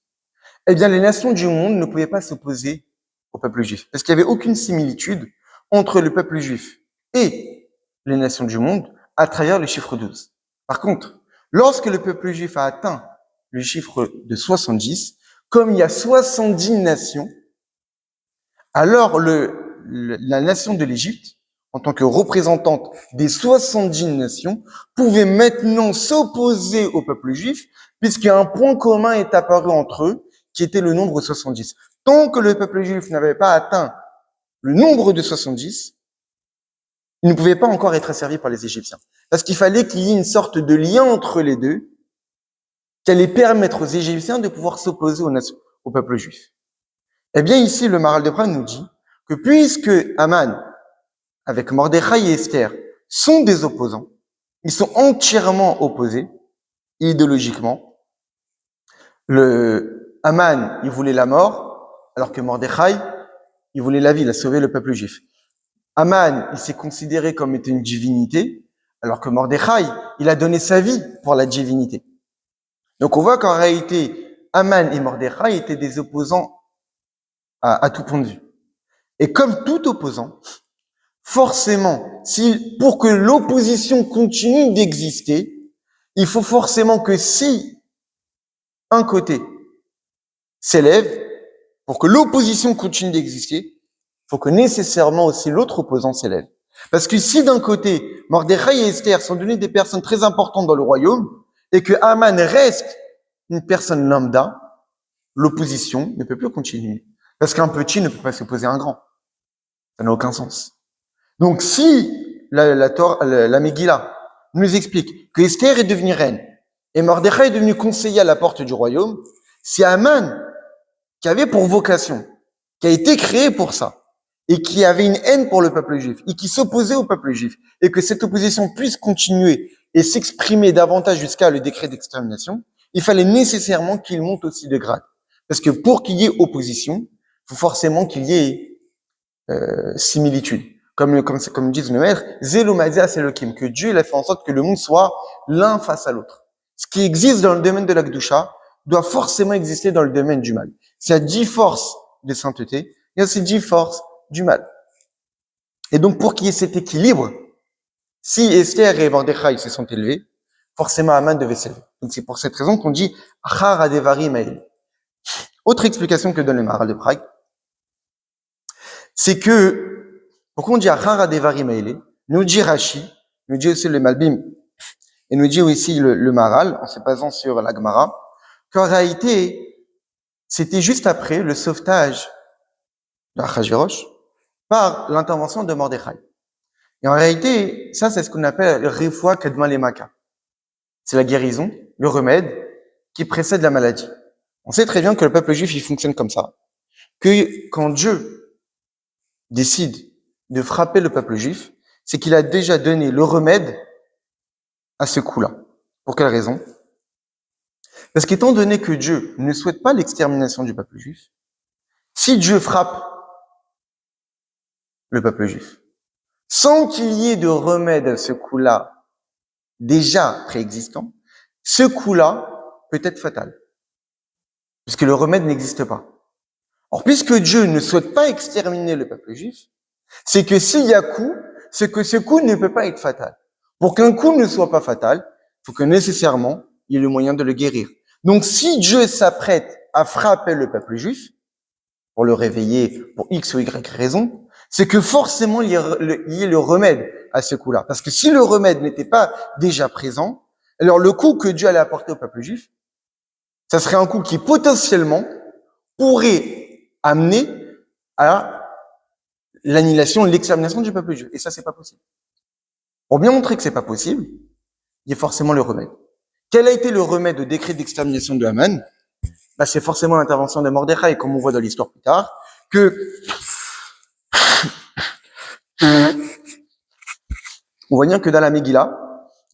eh bien les nations du monde ne pouvaient pas s'opposer au peuple juif. Parce qu'il n'y avait aucune similitude entre le peuple juif et les nations du monde à travers le chiffre 12. Par contre, lorsque le peuple juif a atteint le chiffre de 70, comme il y a 70 nations, alors la nation de l'Égypte, en tant que représentante des 70 nations, pouvait maintenant s'opposer au peuple juif, puisqu'un point commun est apparu entre eux, qui était le nombre 70. Tant que le peuple juif n'avait pas atteint le nombre de 70, il ne pouvait pas encore être asservi par les Égyptiens. Parce qu'il fallait qu'il y ait une sorte de lien entre les deux, qui allait permettre aux Égyptiens de pouvoir s'opposer au peuple juif. Eh bien, ici, le Maharal de Prague nous dit que puisque Haman, avec Mordechai et Esther, sont des opposants, ils sont entièrement opposés, idéologiquement. Haman, il voulait la mort, alors que Mordechai, il voulait la vie, il a sauvé le peuple juif. Haman, il s'est considéré comme étant une divinité, alors que Mordechai, il a donné sa vie pour la divinité. Donc on voit qu'en réalité, Haman et Mordechai étaient des opposants à tout point de vue. Et comme tout opposant, forcément, pour que l'opposition continue d'exister, il faut forcément que si un côté s'élève, pour que l'opposition continue d'exister, il faut que nécessairement aussi l'autre opposant s'élève. Parce que si d'un côté, Mordechai et Esther sont devenus des personnes très importantes dans le royaume, et que Haman reste une personne lambda, l'opposition ne peut plus continuer. Parce qu'un petit ne peut pas s'opposer à un grand. Ça n'a aucun sens. Donc, si la Megillah nous explique que Esther est devenue reine et Mordechai est devenu conseiller à la porte du royaume, c'est Haman qui avait pour vocation, qui a été créé pour ça, et qui avait une haine pour le peuple juif, et qui s'opposait au peuple juif, et que cette opposition puisse continuer et s'exprimer davantage jusqu'à le décret d'extermination, il fallait nécessairement qu'il monte aussi de grade. Parce que pour qu'il y ait opposition, il faut forcément qu'il y ait similitude. Comme disent le maître, Zelomadia c'est le Kim, que Dieu il a fait en sorte que le monde soit l'un face à l'autre. Ce qui existe dans le domaine de la Kedusha doit forcément exister dans le domaine du mal. S'il y a 10 forces de sainteté, il y a aussi 10 forces du mal. Et donc, pour qu'il y ait cet équilibre, si Esther et Mordechai se sont élevés, forcément Haman devait s'élever. Donc, c'est pour cette raison qu'on dit Achar Adevari Maël. Autre explication que donne le Maharal de Prague, c'est que, pourquoi on dit Achar Adevari Maël? Nous dit Rashi, nous dit aussi le Malbim, et nous dit aussi le Maral, en se basant sur la Gemara, qu'en réalité, c'était juste après le sauvetage d'Achashverosh par l'intervention de Mordechai. Et en réalité, ça, c'est ce qu'on appelle le Refoua Kedma Lemaka. C'est la guérison, le remède qui précède la maladie. On sait très bien que le peuple juif, il fonctionne comme ça. Que quand Dieu décide de frapper le peuple juif, c'est qu'il a déjà donné le remède à ce coup-là. Pour quelle raison? Parce qu'étant donné que Dieu ne souhaite pas l'extermination du peuple juif, si Dieu frappe le peuple juif, sans qu'il y ait de remède à ce coup-là déjà préexistant, ce coup-là peut être fatal, puisque le remède n'existe pas. Or, puisque Dieu ne souhaite pas exterminer le peuple juif, c'est que s'il y a coup, c'est que ce coup ne peut pas être fatal. Pour qu'un coup ne soit pas fatal, il faut que nécessairement, il y ait le moyen de le guérir. Donc, si Dieu s'apprête à frapper le peuple juif, pour le réveiller pour X ou Y raison, c'est que forcément, il y ait le remède à ce coup-là. Parce que si le remède n'était pas déjà présent, alors le coup que Dieu allait apporter au peuple juif, ça serait un coup qui potentiellement pourrait amener à l'annihilation, l'extermination du peuple juif. Et ça, c'est pas possible. Pour bien montrer que c'est pas possible, il y a forcément le remède. Quel a été le remède au décret d'extermination de Haman? Bah, c'est forcément l'intervention de Mordechai, comme on voit dans l'histoire plus tard, que on voit bien que dans la Megillah,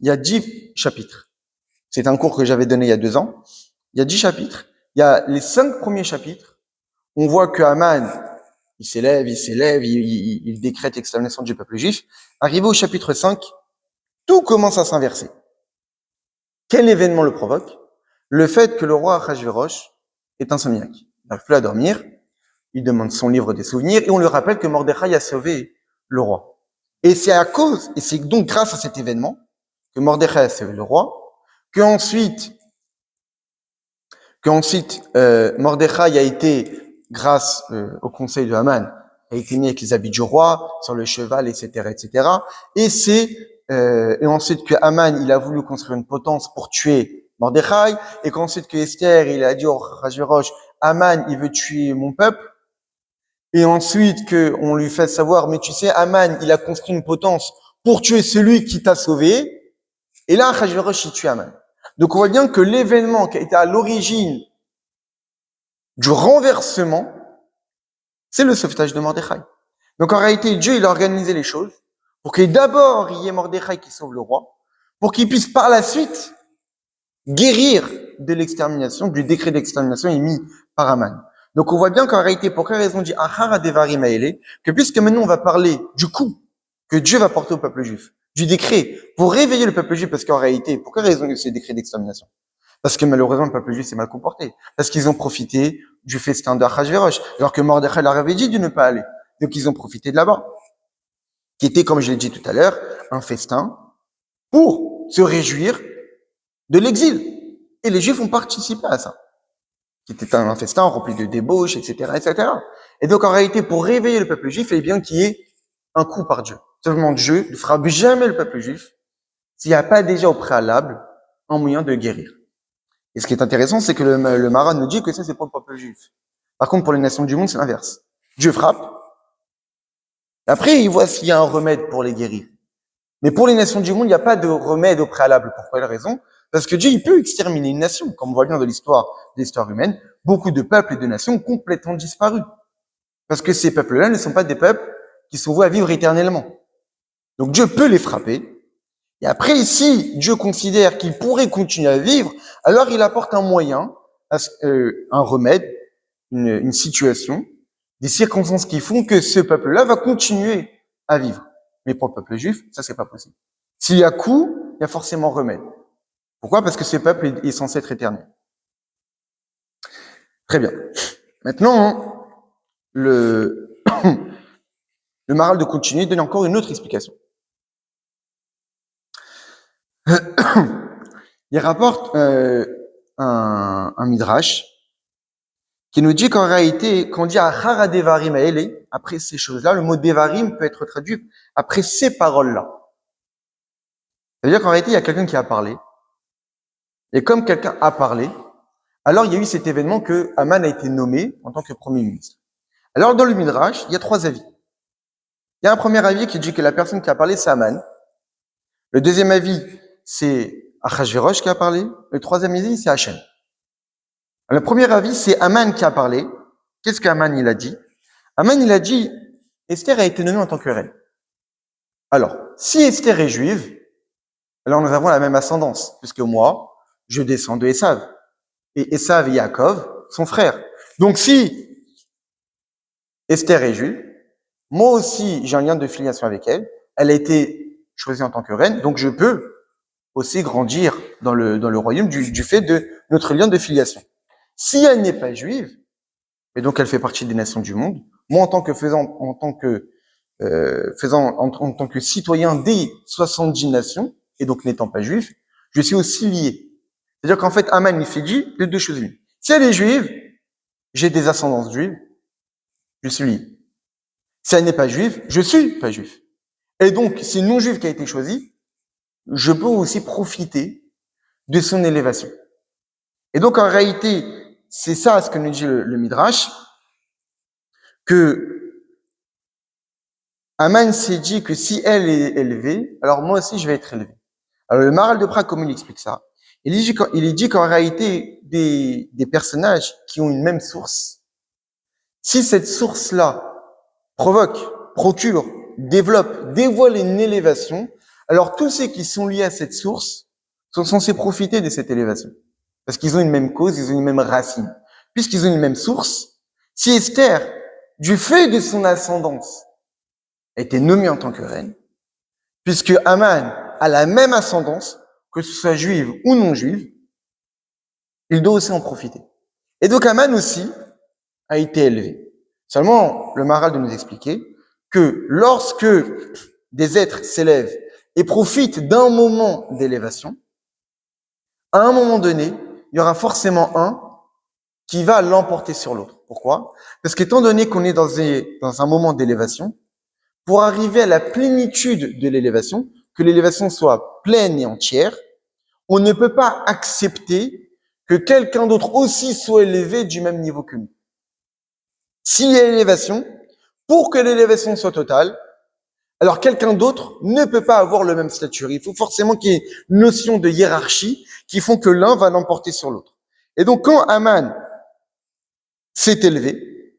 il y a 10 chapitres. C'est un cours que j'avais donné il y a 2 ans. Il y a 10 chapitres. Il y a les 5 premiers chapitres. On voit que Haman, il s'élève, il décrète l'extermination du peuple juif. Arrivé au chapitre 5, tout commence à s'inverser. Quel événement le provoque? Le fait que le roi Achashverosh est insomniaque. Il n'arrive plus à dormir. Il demande son livre des souvenirs et on lui rappelle que Mordechai a sauvé le roi. Et c'est à cause, et c'est donc grâce à cet événement que Mordechai a sauvé le roi, qu'ensuite Mordechai a été, grâce au conseil de Haman, a été mis avec les habits du roi, sur le cheval, etc., etc. Et ensuite que Haman, il a voulu construire une potence pour tuer Mordechai, et qu'ensuite que Esther, il a dit au Achashverosh, Haman, il veut tuer mon peuple, et ensuite que on lui fait savoir, mais tu sais, Haman, il a construit une potence pour tuer celui qui t'a sauvé, et là, Achashverosh, il tue Haman. Donc on voit bien que l'événement qui a été à l'origine du renversement, c'est le sauvetage de Mordechai. Donc en réalité, Dieu, il a organisé les choses pour que d'abord, il y ait Mordechai qui sauve le roi, pour qu'il puisse par la suite guérir de l'extermination, du décret d'extermination émis par Haman. Donc on voit bien qu'en réalité, pour quelle raison dit Achara Devarim Haele, que puisque maintenant on va parler du coup que Dieu va porter au peuple juif, du décret pour réveiller le peuple juif, parce qu'en réalité, pour quelle raison c'est décret d'extermination? Parce que malheureusement, le peuple juif s'est mal comporté. Parce qu'ils ont profité du festin d'Achashverosh, alors que Mordechai leur avait dit de ne pas aller. Donc ils ont profité de là-bas. Qui était, comme je l'ai dit tout à l'heure, un festin pour se réjouir de l'exil. Et les juifs ont participé à ça. Qui était un festin rempli de débauches, etc., etc. Et donc en réalité, pour réveiller le peuple juif, il est bien qu'il y ait un coup par Dieu. Seulement Dieu ne frappe jamais le peuple juif s'il n'y a pas déjà au préalable un moyen de guérir. Et ce qui est intéressant, c'est que le Maran nous dit que ça, c'est pour le peuple juif. Par contre, pour les nations du monde, c'est l'inverse. Dieu frappe. Après, il voit s'il y a un remède pour les guérir. Mais pour les nations du monde, il n'y a pas de remède au préalable. Pour quelle raison? Parce que Dieu, il peut exterminer une nation. Comme on voit bien dans l'histoire humaine, beaucoup de peuples et de nations ont complètement disparu. Parce que ces peuples-là ne sont pas des peuples qui sont voués à vivre éternellement. Donc Dieu peut les frapper. Et après, si Dieu considère qu'il pourrait continuer à vivre, alors il apporte un moyen, un remède, une situation, des circonstances qui font que ce peuple-là va continuer à vivre. Mais pour le peuple juif, ça, c'est pas possible. S'il y a coup, il y a forcément remède. Pourquoi? Parce que ce peuple est censé être éternel. Très bien. Maintenant, le, le Maral de continuer donne encore une autre explication. Il rapporte un midrash qui nous dit qu'en réalité, quand on dit Achara Devarim Aele, après ces choses-là, le mot Devarim peut être traduit après ces paroles-là. Ça veut dire qu'en réalité, il y a quelqu'un qui a parlé. Et comme quelqu'un a parlé, alors il y a eu cet événement que Haman a été nommé en tant que premier ministre. Alors dans le Midrash, il y a 3 avis. Il y a un premier avis qui dit que la personne qui a parlé, c'est Haman. Le deuxième avis, c'est Achashverosh qui a parlé. Le troisième avis, c'est Hachem. Le premier avis, c'est Haman qui a parlé. Qu'est-ce qu'Haman il a dit? Haman il a dit, Esther a été nommée en tant que reine. Alors, si Esther est juive, alors nous avons la même ascendance, puisque moi, je descends de Esav. Et Esav et Yaakov, son frère. Donc si Esther est juive, moi aussi j'ai un lien de filiation avec elle, elle a été choisie en tant que reine, donc je peux aussi grandir dans le royaume du fait de notre lien de filiation. Si elle n'est pas juive, et donc elle fait partie des nations du monde, moi en tant que citoyen des 70 nations, et donc n'étant pas juif, je suis aussi lié. C'est-à-dire qu'en fait, Haman, il fait dit de 2 choses l'une. Si elle est juive, j'ai des ascendances juives, je suis lié. Si elle n'est pas juive, je suis pas juif. Et donc, c'est une non-juive qui a été choisie, je peux aussi profiter de son élévation. Et donc, en réalité, c'est ça ce que nous dit le Midrash, que Haman s'est dit que si elle est élevée, alors moi aussi je vais être élevé. Alors le Maharal de Prague, comment il explique ça? Il dit qu'en réalité, des personnages qui ont une même source, si cette source-là provoque, procure, développe, dévoile une élévation, alors tous ceux qui sont liés à cette source sont censés profiter de cette élévation. Parce qu'ils ont une même cause, ils ont une même racine. Puisqu'ils ont une même source, si Esther, du fait de son ascendance, a été nommée en tant que reine, puisque Haman a la même ascendance, que ce soit juive ou non juive, il doit aussi en profiter. Et donc Haman aussi a été élevé. Seulement, le Maharal de nous expliquer que lorsque des êtres s'élèvent et profitent d'un moment d'élévation, à un moment donné, il y aura forcément un qui va l'emporter sur l'autre. Pourquoi? Parce qu'étant donné qu'on est dans un moment d'élévation, pour arriver à la plénitude de l'élévation, que l'élévation soit pleine et entière, on ne peut pas accepter que quelqu'un d'autre aussi soit élevé du même niveau que nous. S'il y a élévation, pour que l'élévation soit totale, alors quelqu'un d'autre ne peut pas avoir le même statut. Il faut forcément qu'il y ait une notion de hiérarchie qui font que l'un va l'emporter sur l'autre. Et donc quand Haman s'est élevé,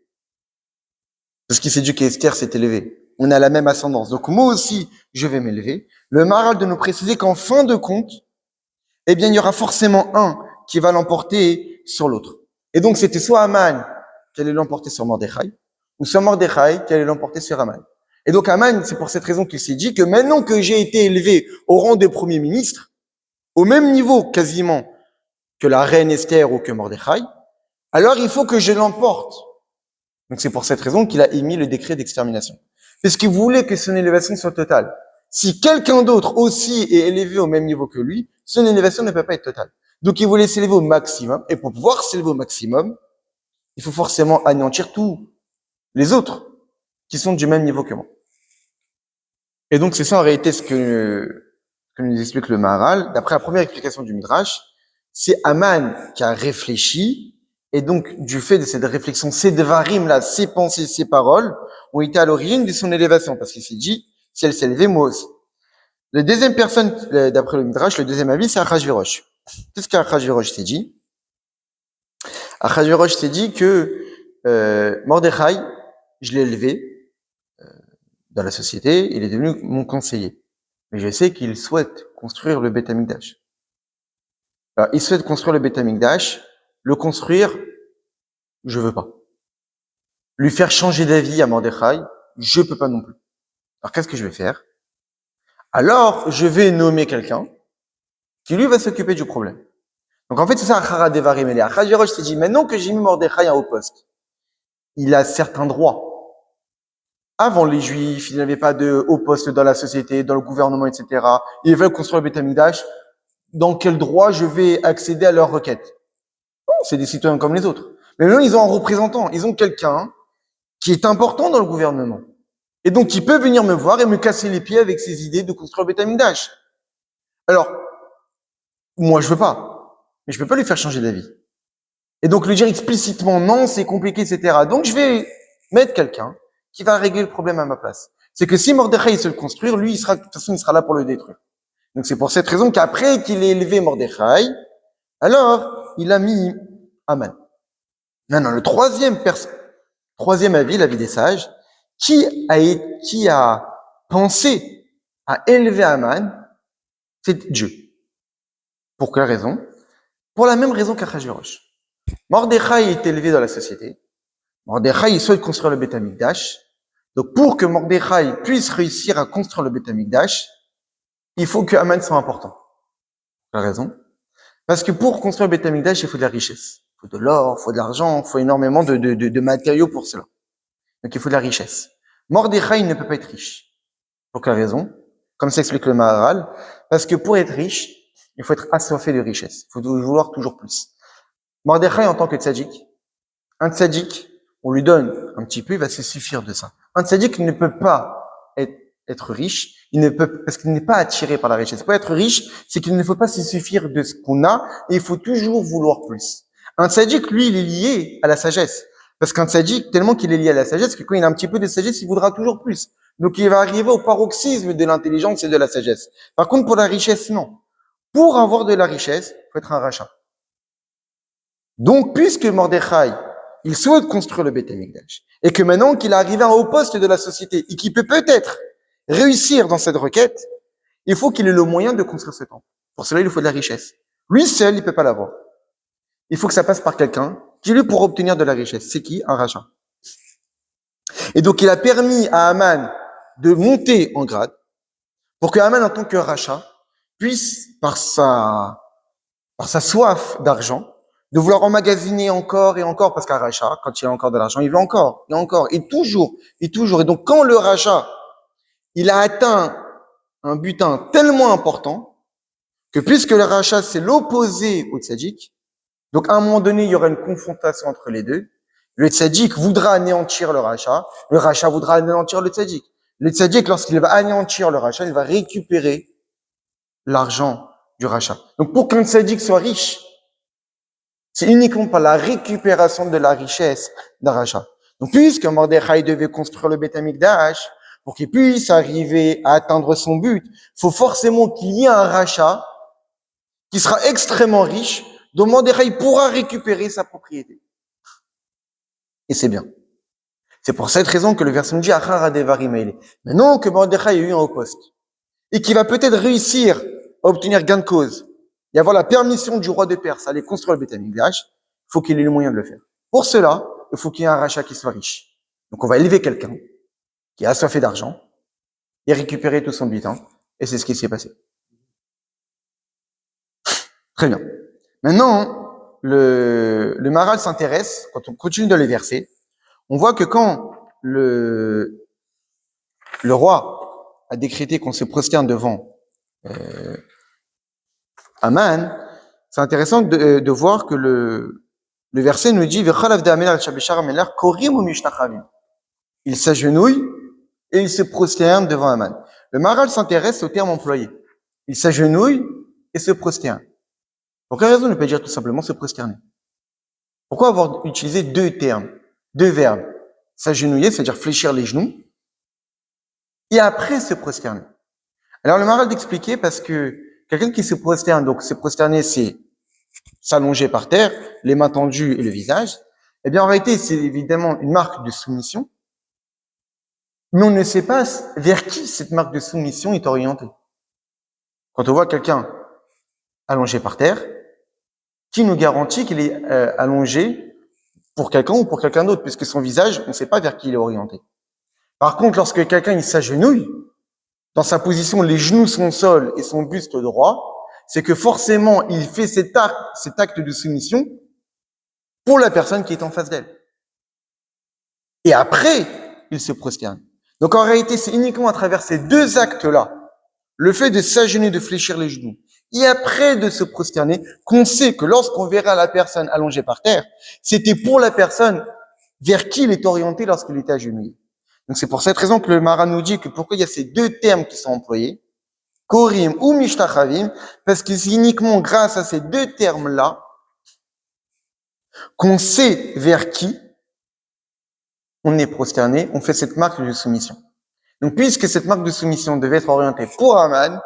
parce qu'il s'est dit qu'Esther s'est élevée, on a la même ascendance, donc moi aussi je vais m'élever, le Maharal de nous préciser qu'en fin de compte, eh bien il y aura forcément un qui va l'emporter sur l'autre. Et donc c'était soit Haman qui allait l'emporter sur Mordechai, ou soit Mordechai qui allait l'emporter sur Haman. Et donc Haman, c'est pour cette raison qu'il s'est dit que maintenant que j'ai été élevé au rang de premier ministre, au même niveau quasiment que la reine Esther ou que Mordechai, alors il faut que je l'emporte. Donc c'est pour cette raison qu'il a émis le décret d'extermination. Parce qu'il voulait que son élévation soit totale. Si quelqu'un d'autre aussi est élevé au même niveau que lui, son élévation ne peut pas être totale. Donc il voulait s'élever au maximum, et pour pouvoir s'élever au maximum, il faut forcément anéantir tous les autres qui sont du même niveau que moi. Et donc c'est ça en réalité ce que nous explique le Maharal. D'après la première explication du Midrash, c'est Haman qui a réfléchi, et donc du fait de cette réflexion, ces devarim là, ces pensées, ces paroles, ont été à l'origine de son élévation, parce qu'il s'est dit, si elle s'est élevée, moi aussi. La deuxième personne, d'après le Midrash, le deuxième avis, c'est Achashverosh. Qu'est-ce qu'Achashverosh s'est dit? Achashverosh s'est dit que Mordechai, je l'ai élevé dans la société, il est devenu mon conseiller. Mais je sais qu'il souhaite construire le Beth Amikdash. Alors, il souhaite construire le Beth Amikdash, le construire, je veux pas. Lui faire changer d'avis à Mordechai, je peux pas non plus. Alors qu'est-ce que je vais faire? Alors, je vais nommer quelqu'un qui lui va s'occuper du problème. Donc en fait, c'est ça Achara Devarim Ele. Achashverosh s'est dit, maintenant que j'ai mis Mordechai en haut poste, il a certains droits. Avant les Juifs, il n'avait pas de haut poste dans la société, dans le gouvernement, etc. Ils veulent construire le Beth Amikdash. Dans quel droit je vais accéder à leurs requêtes? Bon, c'est des citoyens comme les autres. Mais maintenant, ils ont un représentant, ils ont quelqu'un qui est important dans le gouvernement. Et donc, il peut venir me voir et me casser les pieds avec ses idées de construire le Beth Amikdash. Alors, moi, je veux pas. Mais je peux pas lui faire changer d'avis. Et donc, lui dire explicitement, non, c'est compliqué, etc. Donc, je vais mettre quelqu'un qui va régler le problème à ma place. C'est que si Mordechai sait le construire, lui, de toute façon, il sera là pour le détruire. Donc, c'est pour cette raison qu'après qu'il ait élevé Mordechai, alors, il a mis Aman. Maintenant, le troisième avis, l'avis des sages, qui a pensé à élever Aman, c'est Dieu. Pour quelle raison? Pour la même raison qu'Achashverosh. Mordechai est élevé dans la société. Mordechai, il souhaite construire le Beth Amikdash. Donc, pour que Mordechai puisse réussir à construire le Beth Amikdash, il faut que Aman soit important. Quelle raison? Parce que pour construire le Beth Amikdash, il faut de la richesse. Il faut de l'or, il faut de l'argent, il faut énormément de matériaux pour cela. Donc, il faut de la richesse. Mordechai ne peut pas être riche. Pour quelle raison? Comme s'explique le Maharal. Parce que pour être riche, il faut être assoiffé de richesse. Il faut vouloir toujours plus. Mordechai, en tant que tzaddik, un tzaddik, on lui donne un petit peu, il va se suffire de ça. Un tzaddik ne peut pas être riche, parce qu'il n'est pas attiré par la richesse. Pour être riche, c'est qu'il ne faut pas se suffire de ce qu'on a, et il faut toujours vouloir plus. Un tzaddik, lui, il est lié à la sagesse. Parce qu'un tzaddik, tellement qu'il est lié à la sagesse, que quand il a un petit peu de sagesse, il voudra toujours plus. Donc il va arriver au paroxysme de l'intelligence et de la sagesse. Par contre, pour la richesse, non. Pour avoir de la richesse, il faut être un rachat. Donc, puisque Mordechai, il souhaite construire le Beth Amikdash, et que maintenant qu'il est arrivé en haut poste de la société, et qu'il peut peut-être réussir dans cette requête, il faut qu'il ait le moyen de construire ce temple. Pour cela, il lui faut de la richesse. Lui seul, il peut pas l'avoir. Il faut que ça passe par quelqu'un qui lui pour obtenir de la richesse. C'est qui? Un rachat. Et donc, il a permis à Aman de monter en grade pour que Aman, en tant que rachat, puisse, par sa soif d'argent, de vouloir emmagasiner encore et encore, parce qu'un rachat, quand il a encore de l'argent, il veut encore, et encore, et toujours, et toujours. Et donc, quand le rachat, il a atteint un butin tellement important, que puisque le rachat, c'est l'opposé au tzaddik, donc à un moment donné, il y aura une confrontation entre les deux. Le tzaddik voudra anéantir le rachat voudra anéantir le tzaddik. Le tzaddik, lorsqu'il va anéantir le rachat, il va récupérer l'argent du rachat. Donc, pour qu'un tzaddik soit riche, c'est uniquement par la récupération de la richesse d'un rachat. Donc, puisque Mordechai devait construire le Beth Amikdash, pour qu'il puisse arriver à atteindre son but, il faut forcément qu'il y ait un rachat qui sera extrêmement riche, dont Mordechai pourra récupérer sa propriété. Et c'est bien. C'est pour cette raison que le verset nous dit Achar Adevarim Eile. Maintenant que Mordechai a eu un haut poste, et qu'il va peut-être réussir à obtenir gain de cause, et avoir la permission du roi de Perse à aller construire le Beth Amikdash, il faut qu'il ait le moyen de le faire. Pour cela, il faut qu'il y ait un rachat qui soit riche. Donc on va élever quelqu'un qui a assoiffé d'argent et récupérer tout son butin. Et c'est ce qui s'est passé. Très bien. Maintenant, le Maharal s'intéresse, quand on continue dans les versets, on voit que quand le roi a décrété qu'on se prosterne devant Aman, c'est intéressant de voir que le verset nous dit il s'agenouille et il se prosterne devant Aman. Le Maharal s'intéresse au terme employé. Il s'agenouille et se prosterne. Pour quelle raison ne pas dire tout simplement se prosterner? Pourquoi avoir utilisé deux termes, deux verbes? S'agenouiller, c'est-à-dire fléchir les genoux, et après se prosterner. Alors le Maharal d'expliquer parce que quelqu'un qui se prosterne, donc se prosterner, c'est s'allonger par terre, les mains tendues et le visage. Eh bien, en réalité, c'est évidemment une marque de soumission, mais on ne sait pas vers qui cette marque de soumission est orientée. Quand on voit quelqu'un allongé par terre, qui nous garantit qu'il est allongé pour quelqu'un ou pour quelqu'un d'autre, puisque son visage, on ne sait pas vers qui il est orienté. Par contre, lorsque quelqu'un il s'agenouille, dans sa position, les genoux sont au sol et son buste droit, c'est que forcément, il fait cet acte de soumission pour la personne qui est en face d'elle. Et après, il se prosterne. Donc en réalité, c'est uniquement à travers ces deux actes-là, le fait de s'agenouiller, de fléchir les genoux, Et après de se prosterner, qu'on sait que lorsqu'on verra la personne allongée par terre, c'était pour la personne vers qui il est orienté lorsqu'il était agenouillé. Donc c'est pour cette raison que le Maharal nous dit que pourquoi il y a ces deux termes qui sont employés, Korim ou Mishtachavim, parce que c'est uniquement grâce à ces deux termes-là qu'on sait vers qui on est prosterné, on fait cette marque de soumission. Donc, puisque cette marque de soumission devait être orientée pour Aman,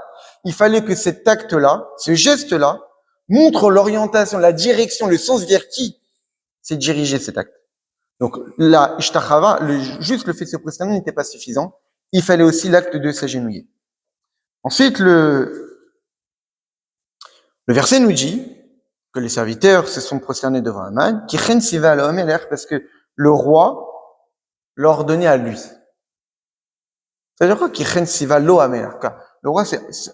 il fallait que cet acte-là, ce geste-là, montre l'orientation, la direction, le sens vers qui s'est dirigé cet acte. Donc, la ishtachava, juste le fait de se prosterner n'était pas suffisant. Il fallait aussi l'acte de s'agenouiller. Ensuite, le verset nous dit que les serviteurs se sont prosternés devant Aman, qui chen siva al parce que le roi l'a ordonné à lui. C'est-à-dire quoi? Kichen siva lo amelach. Le roi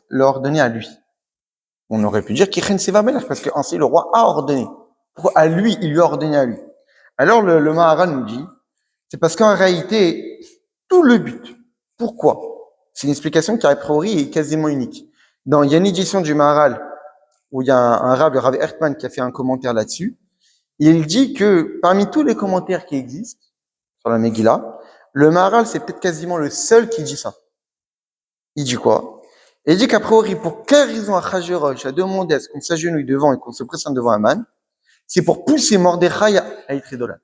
l'a ordonné à lui. On aurait pu dire Kichen siva amelach parce qu'ainsi le roi a ordonné. Pourquoi à lui, il lui a ordonné à lui? Alors le Maharal nous dit, c'est parce qu'en réalité, tout le but. Pourquoi? C'est une explication qui a priori est quasiment unique. Il y a une édition du Maharal où il y a un Rav, le Rav Ertman, qui a fait un commentaire là-dessus. Et il dit que parmi tous les commentaires qui existent sur la Megillah, le Maharal, c'est peut-être quasiment le seul qui dit ça. Il dit quoi? Il dit qu'à priori, pour quelle raison Achashverosh a demandé à ce qu'on s'agenouille devant et qu'on se presse devant Aman, c'est pour pousser Mordechai à être idolâtre.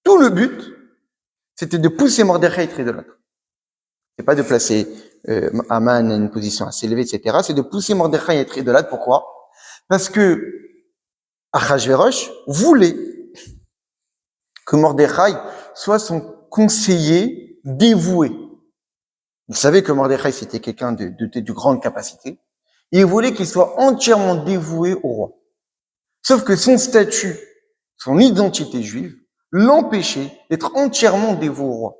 Tout le but, c'était de pousser Mordechai à être idolâtre. C'est pas de placer Aman à une position assez élevée, etc. C'est de pousser Mordechai à être idolâtre. Pourquoi? Parce que Achashverosh voulait que Mordechai soit son conseiller dévoué. Il savait que Mordechai, c'était quelqu'un de grande capacité. Et il voulait qu'il soit entièrement dévoué au roi. Sauf que son statut, son identité juive, l'empêchait d'être entièrement dévoué au roi.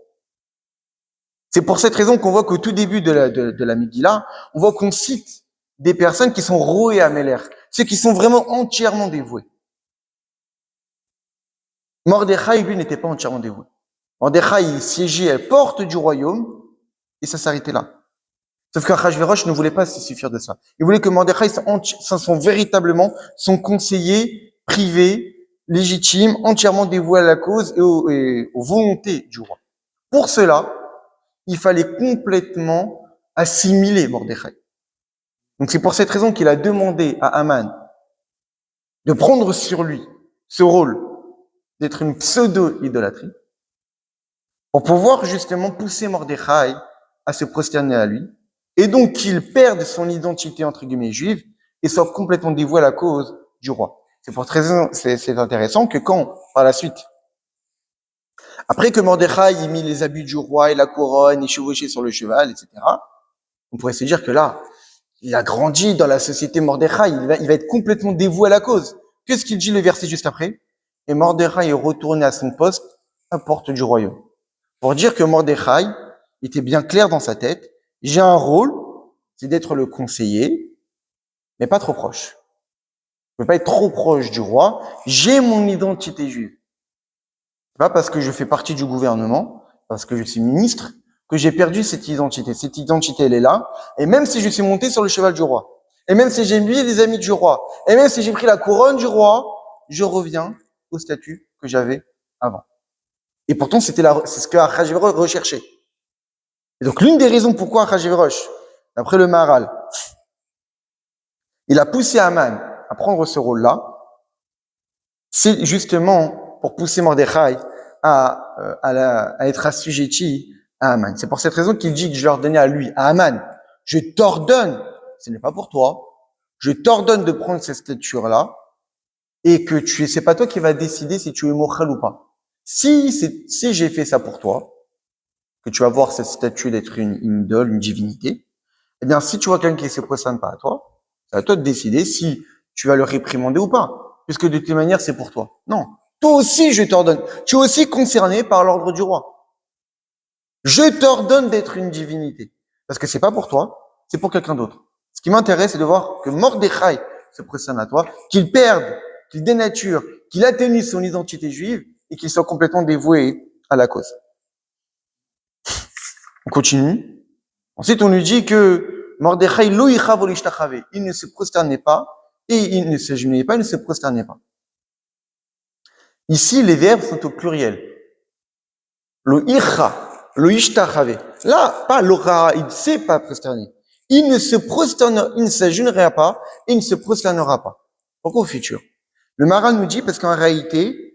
C'est pour cette raison qu'on voit qu'au tout début de la Megillah, on voit qu'on cite des personnes qui sont roé à Meler, ceux qui sont vraiment entièrement dévoués. Mordechai, lui, n'était pas entièrement dévoué. Mordechai, il siégeait à la porte du royaume, et ça s'arrêtait là. Sauf qu'Achashverosh ne voulait pas se suffire de ça. Il voulait que Mordechai soit véritablement son conseiller privé, légitime, entièrement dévoué à la cause et aux volontés du roi. Pour cela, il fallait complètement assimiler Mordechai. Donc c'est pour cette raison qu'il a demandé à Aman de prendre sur lui ce rôle d'être une pseudo-idolâtrie pour pouvoir justement pousser Mordechai à se prosterner à lui et donc qu'il perde son identité entre guillemets juive et soit complètement dévoué à la cause du roi. C'est pour cette raison, c'est intéressant que quand, par la suite, après que Mordechai ait mis les habits du roi et la couronne et chevauché sur le cheval, etc., on pourrait se dire que là, il a grandi dans la société Mordechai, il va être complètement dévoué à la cause. Qu'est-ce qu'il dit le verset juste après? Et Mordechai est retourné à son poste à la porte du royaume. Pour dire que Mordechai était bien clair dans sa tête, j'ai un rôle, c'est d'être le conseiller, mais pas trop proche. Je ne peux pas être trop proche du roi, j'ai mon identité juive. C'est pas parce que je fais partie du gouvernement, parce que je suis ministre, que j'ai perdu cette identité. Cette identité, elle est là. Et même si je suis monté sur le cheval du roi, et même si j'ai mis les amis du roi, et même si j'ai pris la couronne du roi, je reviens au statut que j'avais avant. Et pourtant, c'est ce que Achashverosh recherchait. Et donc, l'une des raisons pourquoi Achashverosh, d'après le Maharal, il a poussé Aman à prendre ce rôle-là, c'est justement pour pousser Mordechai à être assujetti à Aman. C'est pour cette raison qu'il dit que je l'ordonnais à lui, à Aman, je t'ordonne, ce n'est pas pour toi, je t'ordonne de prendre cette stature-là, et que c'est pas toi qui vas décider si tu es mochel ou pas. Si j'ai fait ça pour toi, que tu vas voir cette statue d'être une idole, une divinité, eh bien, si tu vois quelqu'un qui se prosterne pas à toi, c'est à toi de décider si tu vas le réprimander ou pas. Puisque de toute manière, c'est pour toi. Non. Toi aussi, je t'ordonne. Tu es aussi concerné par l'ordre du roi. Je t'ordonne d'être une divinité. Parce que c'est pas pour toi, c'est pour quelqu'un d'autre. Ce qui m'intéresse, c'est de voir que Mordechai se prosterne à toi, qu'il perde, qu'il dénature, qu'il atténue son identité juive et qu'il soit complètement dévoué à la cause. On continue. Ensuite, on nous dit que Mordechai lo yichav ol ishtachave, il ne se prosternait pas, et il ne s'agenouillait pas, il ne se prosternait pas. Ici, les verbes sont au pluriel. Lo icha, lo ishtachave. Là, pas l'ora, il ne s'est pas prosterné. Il ne s'agenouillera pas, et il ne se prosternera pas. Pourquoi au futur? Le Maharal nous dit, parce qu'en réalité,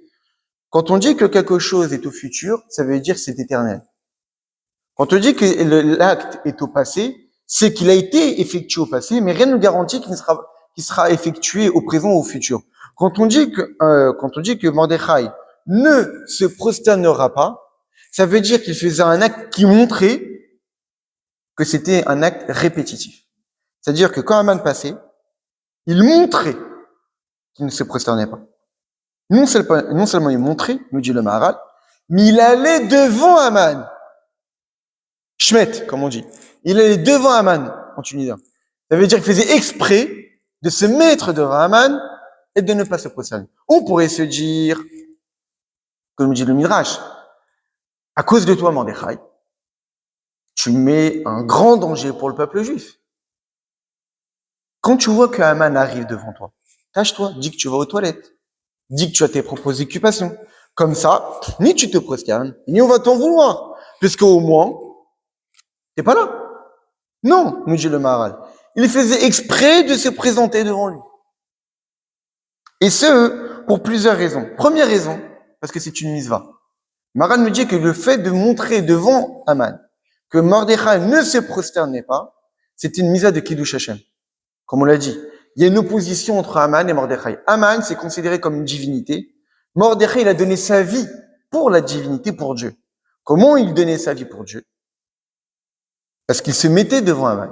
quand on dit que quelque chose est au futur, ça veut dire que c'est éternel. Quand on dit que l'acte est au passé, c'est qu'il a été effectué au passé, mais rien ne garantit qu'il sera effectué au présent ou au futur. Quand on dit que Mordechai ne se prosternera pas, ça veut dire qu'il faisait un acte qui montrait que c'était un acte répétitif. C'est-à-dire que quand Haman passait, il montrait qu'il ne se prosternait pas. Non seulement il montrait, nous dit le Maharal, mais il allait devant Haman. Shmet, comme on dit. Il allait devant Haman en tunisien. Ça veut dire qu'il faisait exprès de se mettre devant Haman et de ne pas se prosterner. On pourrait se dire, comme dit le Midrash, à cause de toi, Mordechai, tu mets un grand danger pour le peuple juif. Quand tu vois que Haman arrive devant toi, cache-toi, dis que tu vas aux toilettes, dis que tu as tes propres occupations. Comme ça, ni tu te prosternes, ni on va t'en vouloir, puisque au moins, t'es pas là. Non, nous dit le Maharal. Il faisait exprès de se présenter devant lui. Et ce, pour plusieurs raisons. Première raison, parce que c'est une misva. Maharal nous dit que le fait de montrer devant Haman que Mordechai ne se prosternait pas, c'est une misva de Kiddush Hashem. Comme on l'a dit, il y a une opposition entre Haman et Mordechai. Haman, c'est considéré comme une divinité. Mordechai, il a donné sa vie pour la divinité, pour Dieu. Comment il donnait sa vie pour Dieu? Parce qu'il se mettait devant Haman.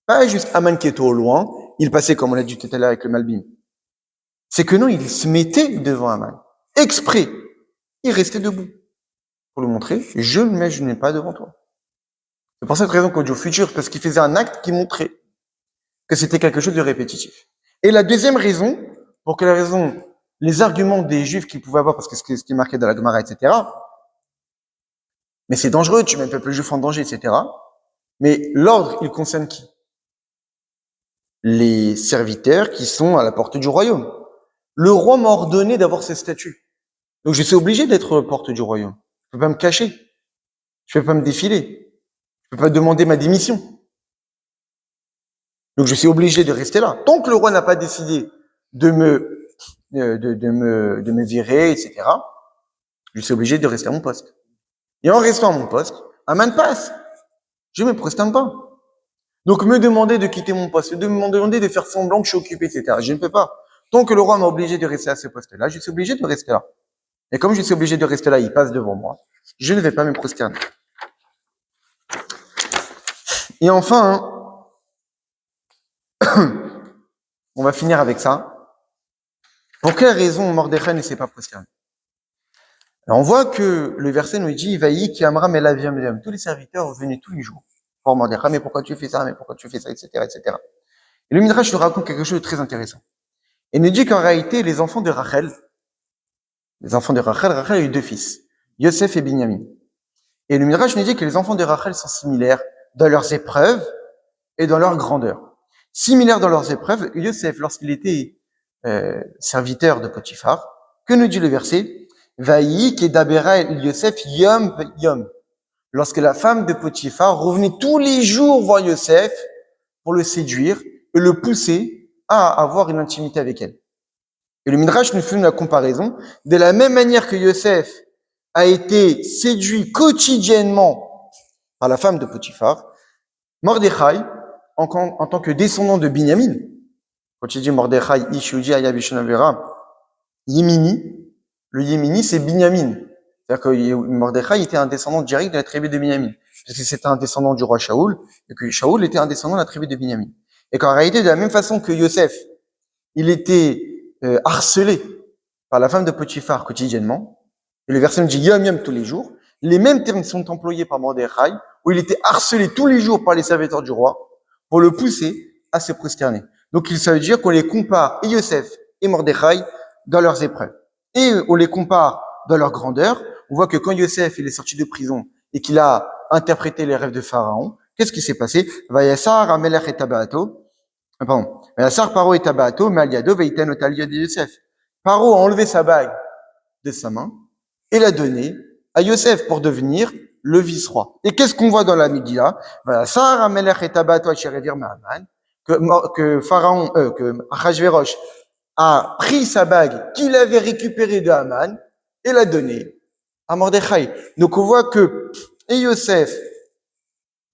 Pas juste Haman qui était au loin, il passait comme on l'a dit tout à l'heure avec le Malbim. C'est que non, il se mettait devant Haman. Exprès. Il restait debout. Pour lui montrer, je ne m'imaginais pas devant toi. C'est pour cette raison qu'on dit au futur, parce qu'il faisait un acte qui montrait que c'était quelque chose de répétitif. Et la deuxième raison, pour que les arguments des Juifs qu'ils pouvaient avoir, parce que ce qui est marqué dans la Gemara, etc., mais c'est dangereux, tu mets le peuple juif en danger, etc., mais l'ordre, il concerne qui? Les serviteurs qui sont à la porte du royaume. Le roi m'a ordonné d'avoir ce statut. Donc je suis obligé d'être à la porte du royaume. Je peux pas me cacher. Je peux pas me défiler. Je peux pas demander ma démission. Donc je suis obligé de rester là. Tant que le roi n'a pas décidé de me virer, etc., je suis obligé de rester à mon poste. Et en restant à mon poste, Haman passe. Je me prosterne pas. Donc me demander de quitter mon poste, de me demander de faire semblant que je suis occupé, etc., je ne peux pas. Tant que le roi m'a obligé de rester à ce poste-là, je suis obligé de rester là. Et comme je suis obligé de rester là, il passe devant moi, je ne vais pas me prosterner. Et enfin, on va finir avec ça. Pour quelle raison Mordechai ne s'est pas prosterné? Alors on voit que le verset nous dit, Vaï qui amram el aviam. Tous les serviteurs venaient tous les jours pour Mordechai, mais pourquoi tu fais ça, mais pourquoi tu fais ça, etc., etc. Et le Midrash nous raconte quelque chose de très intéressant. Il nous dit qu'en réalité, les enfants de Rachel a eu deux fils, Yosef et Binyamin. Et le Midrash nous dit que les enfants de Rachel sont similaires dans leurs épreuves et dans leur grandeur. Similaires dans leurs épreuves, Yosef, lorsqu'il était serviteur de Potiphar, que nous dit le verset? Vaï kedabera el Yosef yom yom. Lorsque la femme de Potiphar revenait tous les jours voir Yosef pour le séduire et le pousser à avoir une intimité avec elle. Et le Midrash nous fait la comparaison. De la même manière que Yosef a été séduit quotidiennement par la femme de Potiphar, Mordechai, en tant que descendant de Binyamin, quand il dit Mordechai, Ishuji, Ayabishonavera, Yémini, le Yémini, c'est Binyamin. C'est-à-dire que Mordechai était un descendant direct de la tribu de Binyamin. Parce que c'était un descendant du roi Shaoul, et que Shaoul était un descendant de la tribu de Binyamin. Et qu'en réalité, de la même façon que Yosef, il était harcelé par la femme de Potiphar quotidiennement, et le verset nous dit Yom Yom tous les jours, les mêmes termes sont employés par Mordechai, où il était harcelé tous les jours par les serviteurs du roi, pour le pousser à se prosterner. Donc ça veut dire qu'on les compare, et Yosef et Mordechai, dans leurs épreuves. Et on les compare dans leur grandeur. On voit que quand Yosef il est sorti de prison et qu'il a interprété les rêves de Pharaon, Qu'est-ce qui s'est passé? Vayassar Amelech et Tabato. Pardon. Vayassar Paro et Tabato, Maliado, Veiten Otalia de Yosef. Paro a enlevé sa bague de sa main et l'a donnée à Yosef pour devenir le vice-roi. Et qu'est-ce qu'on voit dans la Megillah? Vayassar Amelech et Tabato Achirevir Ma'aman. Que Pharaon, que Achashverosh a pris sa bague qu'il avait récupérée de Haman et l'a donnée à Mordechai. Donc on voit que et Yosef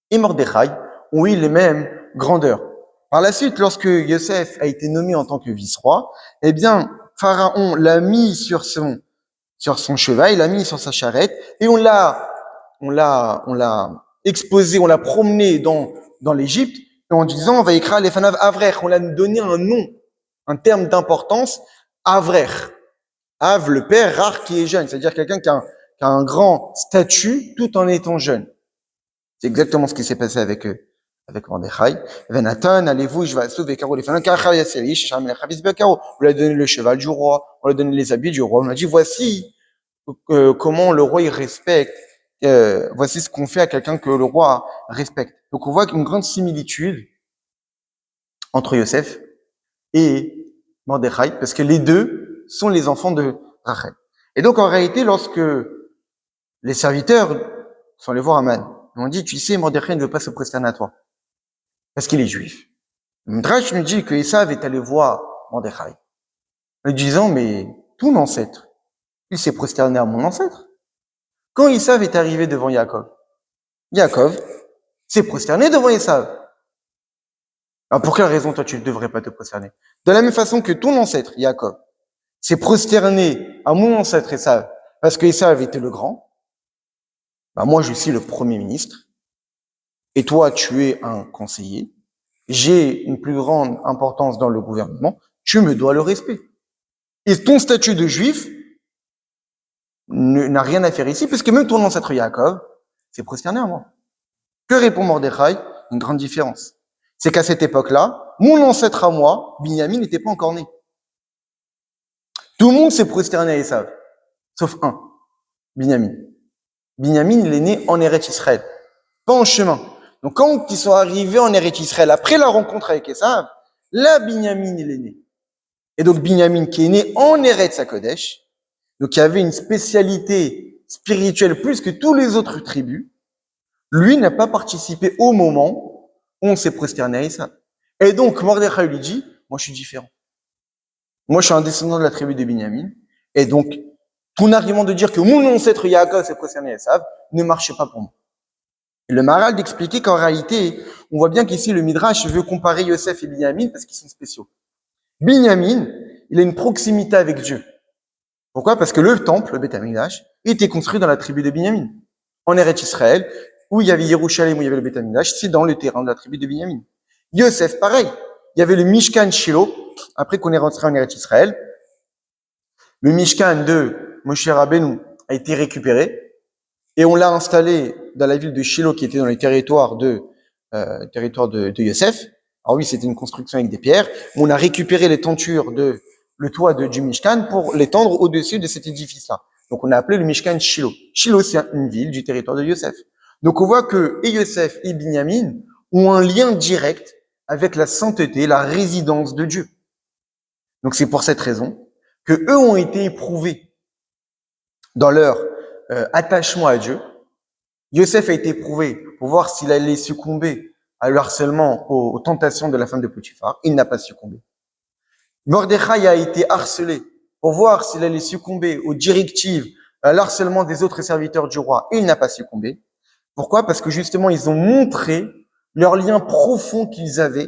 et Mordechai ont eu les mêmes grandeurs. Par la suite, lorsque Yosef a été nommé en tant que vice-roi, eh bien, Pharaon l'a mis sur son cheval, il l'a mis sur sa charrette, et on l'a exposé, on l'a promené dans l'Égypte, en disant, on va écrire les fanav Avrer. On l'a donné un nom, un terme d'importance, Avrer. Av, le père, rare qui est jeune, c'est-à-dire quelqu'un qui a un grand statut tout en étant jeune. C'est exactement ce qui s'est passé avec eux, avec Mordechai. Venatan, allez-vous, je vais sauver Caro les fanav, on lui a donné le cheval du roi, on lui a donné les habits du roi, on a dit, voici comment le roi il respecte, voici ce qu'on fait à quelqu'un que le roi respecte. Donc on voit une grande similitude entre Yosef et Mordechai, parce que les deux sont les enfants de Rachel. Et donc en réalité, lorsque les serviteurs sont allés voir Haman, ils ont dit, tu sais, Mordechai ne veut pas se prosterner à toi, parce qu'il est juif. Le Midrash nous dit que Esav est allé voir Mordechai, en lui disant, mais ton ancêtre, il s'est prosterné à mon ancêtre. Quand Esav est arrivé devant Yaakov s'est prosterné devant Esav. Alors pour quelle raison toi tu ne devrais pas te prosterner? De la même façon que ton ancêtre, Yaakov, s'est prosterné à mon ancêtre Esav, parce que Esav était le grand, bah moi je suis le premier ministre, et toi tu es un conseiller, j'ai une plus grande importance dans le gouvernement, tu me dois le respect. Et ton statut de juif n'a rien à faire ici, parce que même ton ancêtre Yaakov s'est prosterné à moi. Que répond Mordechai? Une grande différence. C'est qu'à cette époque-là, mon ancêtre à moi, Binyamin, n'était pas encore né. Tout le monde s'est prosterné à Esav, sauf un, Binyamin. Binyamin, il est né en Eretz Israël, pas en chemin. Donc quand ils sont arrivés en Eretz Israël, après la rencontre avec Esav, là, Binyamin, il est né. Et donc Binyamin, qui est né en Eretz Hakodesh, donc qui avait une spécialité spirituelle plus que tous les autres tribus, lui n'a pas participé au moment où on s'est prosterné à Esav. Et donc Mordechai lui dit, moi je suis différent. Moi je suis un descendant de la tribu de Binyamin, et donc ton argument de dire que mon ancêtre Yaakov s'est prosterné à Esav ne marche pas pour moi. Et le Maharal d'expliquer qu'en réalité, on voit bien qu'ici le Midrash veut comparer Yosef et Binyamin parce qu'ils sont spéciaux. Binyamin, il a une proximité avec Dieu. Pourquoi? Parce que le temple, le Beth Amikdash, était construit dans la tribu de Binyamin. En Eretz Israël, où il y avait Yerushalayim, où il y avait le Beth Amikdash, c'est dans le terrain de la tribu de Binyamin. Yosef, pareil. Il y avait le Mishkan Shiloh, après qu'on est rentré en Eretz Israël. Le Mishkan de Moshe Rabbeinu a été récupéré et on l'a installé dans la ville de Shiloh qui était dans les territoires de Yosef. Alors oui, c'était une construction avec des pierres. On a récupéré les tentures le toit du Mishkan pour l'étendre au-dessus de cet édifice-là. Donc on a appelé le Mishkan Shiloh. Shiloh, c'est une ville du territoire de Yosef. Donc on voit que et Yosef et Binyamin ont un lien direct avec la sainteté, la résidence de Dieu. Donc c'est pour cette raison que eux ont été éprouvés dans leur attachement à Dieu. Yosef a été éprouvé pour voir s'il allait succomber à le harcèlement, aux tentations de la femme de Potiphar. Il n'a pas succombé. Mordechai a été harcelé pour voir s'il allait succomber aux directives, à l'harcèlement des autres serviteurs du roi. Il n'a pas succombé. Pourquoi? Parce que justement, ils ont montré leur lien profond qu'ils avaient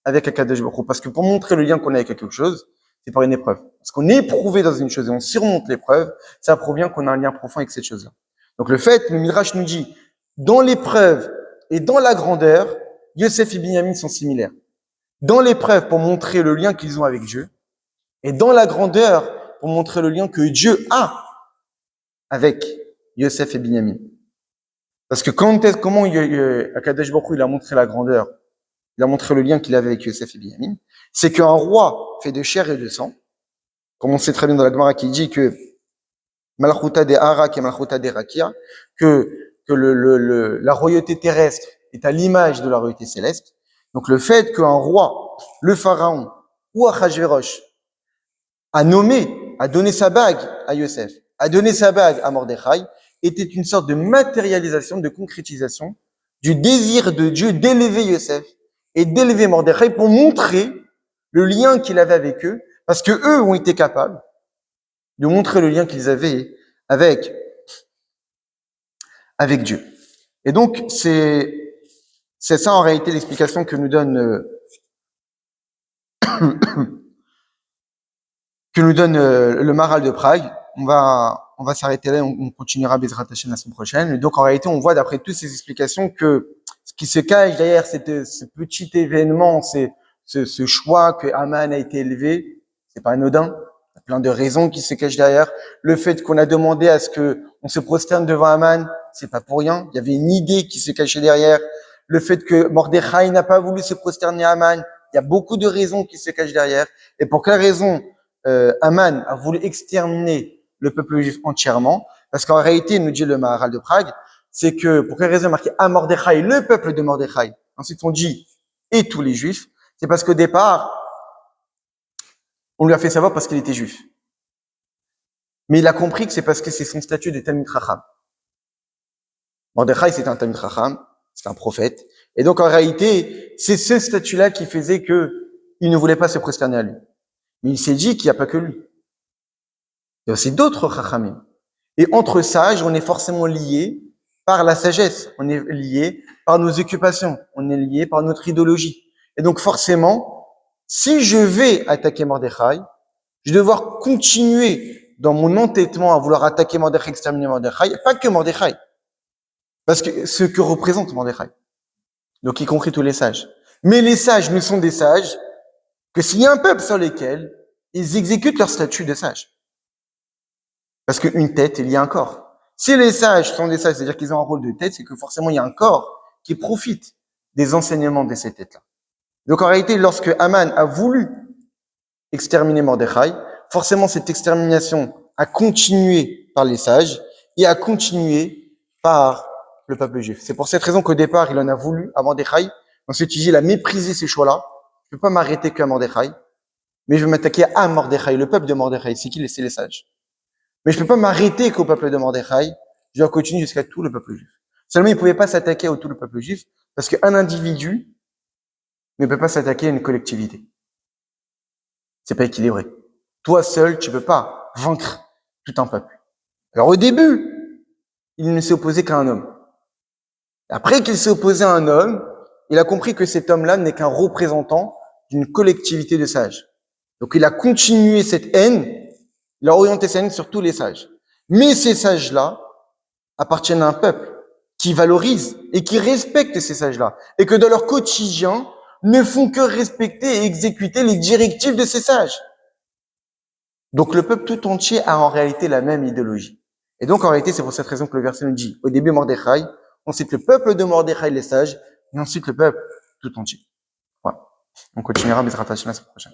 avec Akadosh Baruch Hu. Parce que pour montrer le lien qu'on a avec quelque chose, c'est par une épreuve. Parce qu'on est éprouvé dans une chose et on surmonte l'épreuve, ça provient qu'on a un lien profond avec cette chose-là. Donc le fait, le Midrash nous dit, dans l'épreuve et dans la grandeur, Yosef et Binyamin sont similaires. Dans l'épreuve pour montrer le lien qu'ils ont avec Dieu, et dans la grandeur pour montrer le lien que Dieu a avec Yosef et Binyamin. Parce que comment Akadosh Baruch Hu, il a montré la grandeur, il a montré le lien qu'il avait avec Yosef et Binyamin, c'est qu'un roi fait de chair et de sang, comme on sait très bien dans la Gemara qui dit que Malchuta de Harak et Malchuta de Rakia, que la royauté terrestre est à l'image de la royauté céleste. Donc le fait qu'un roi, le pharaon ou Achashverosh a nommé, a donné sa bague à Yosef, a donné sa bague à Mordechai, était une sorte de matérialisation, de concrétisation du désir de Dieu d'élever Yosef et d'élever Mordechai pour montrer le lien qu'il avait avec eux, parce que eux ont été capables de montrer le lien qu'ils avaient avec Dieu. Et donc c'est ça en réalité l'explication que nous donne le Maharal de Prague. On va s'arrêter là, on continuera Bezrat Hashem la semaine prochaine. Et donc en réalité, on voit d'après toutes ces explications que ce qui se cache derrière ce petit événement, ce choix que Haman a été élevé, c'est pas anodin. Il y a plein de raisons qui se cachent derrière. Le fait qu'on a demandé à ce que on se prosterne devant Haman, c'est pas pour rien. Il y avait une idée qui se cachait derrière. Le fait que Mordechai n'a pas voulu se prosterner à Haman, il y a beaucoup de raisons qui se cachent derrière. Et pour quelle raison Haman a voulu exterminer le peuple juif entièrement? Parce qu'en réalité, nous dit le Maharal de Prague, c'est que pour quelle raison marqué à Mordechai, le peuple de Mordechai. Ensuite, on dit et tous les juifs. C'est parce qu'au départ, on lui a fait savoir parce qu'il était juif. Mais il a compris que c'est parce que c'est son statut de Talmid Chacham. Mordechai, c'était un Talmid Chacham, c'est un prophète. Et donc, en réalité, c'est ce statut-là qui faisait que il ne voulait pas se prosterner à lui. Mais il s'est dit qu'il n'y a pas que lui. Il y a aussi d'autres Chachamim. Et entre sages, on est forcément lié par la sagesse. On est lié par nos occupations. On est lié par notre idéologie. Et donc, forcément, si je vais attaquer Mordechai, je vais devoir continuer dans mon entêtement à vouloir attaquer Mordechai, exterminer Mordechai, pas que Mordechai. Parce que ce que représente Mordechai. Donc, y compris tous les sages. Mais les sages ne sont des sages que s'il y a un peuple sur lesquels ils exécutent leur statut de sage. Parce qu'une tête, il y a un corps. Si les sages sont des sages, c'est-à-dire qu'ils ont un rôle de tête, c'est que forcément il y a un corps qui profite des enseignements de ces têtes-là. Donc en réalité, lorsque Haman a voulu exterminer Mordechai, forcément cette extermination a continué par les sages et a continué par le peuple juif. C'est pour cette raison qu'au départ, il en a voulu à Mordechai. Ensuite, il a méprisé ces choix-là. Je ne peux pas m'arrêter qu'à Mordechai, mais je vais m'attaquer à Mordechai, le peuple de Mordechai. C'est qui? C'est les sages. Mais je ne peux pas m'arrêter qu'au peuple de Mordechai. Je dois continuer jusqu'à tout le peuple juif. Seulement, il ne pouvait pas s'attaquer à tout le peuple juif parce qu'un individu ne peut pas s'attaquer à une collectivité. C'est pas équilibré. Toi seul, tu peux pas vaincre tout un peuple. Alors au début, il ne s'est opposé qu'à un homme. Après qu'il s'est opposé à un homme, il a compris que cet homme-là n'est qu'un représentant d'une collectivité de sages. Donc il a continué cette haine, il a orienté sa haine sur tous les sages. Mais ces sages-là appartiennent à un peuple qui valorise et qui respecte ces sages-là. Et que dans leur quotidien, ne font que respecter et exécuter les directives de ces sages. Donc le peuple tout entier a en réalité la même idéologie. Et donc en réalité, c'est pour cette raison que le verset nous dit, au début Mordechai, ensuite le peuple de Mordechai, les sages, et ensuite le peuple tout entier. Voilà. On continuera Bezrat Hashem la semaine prochaine.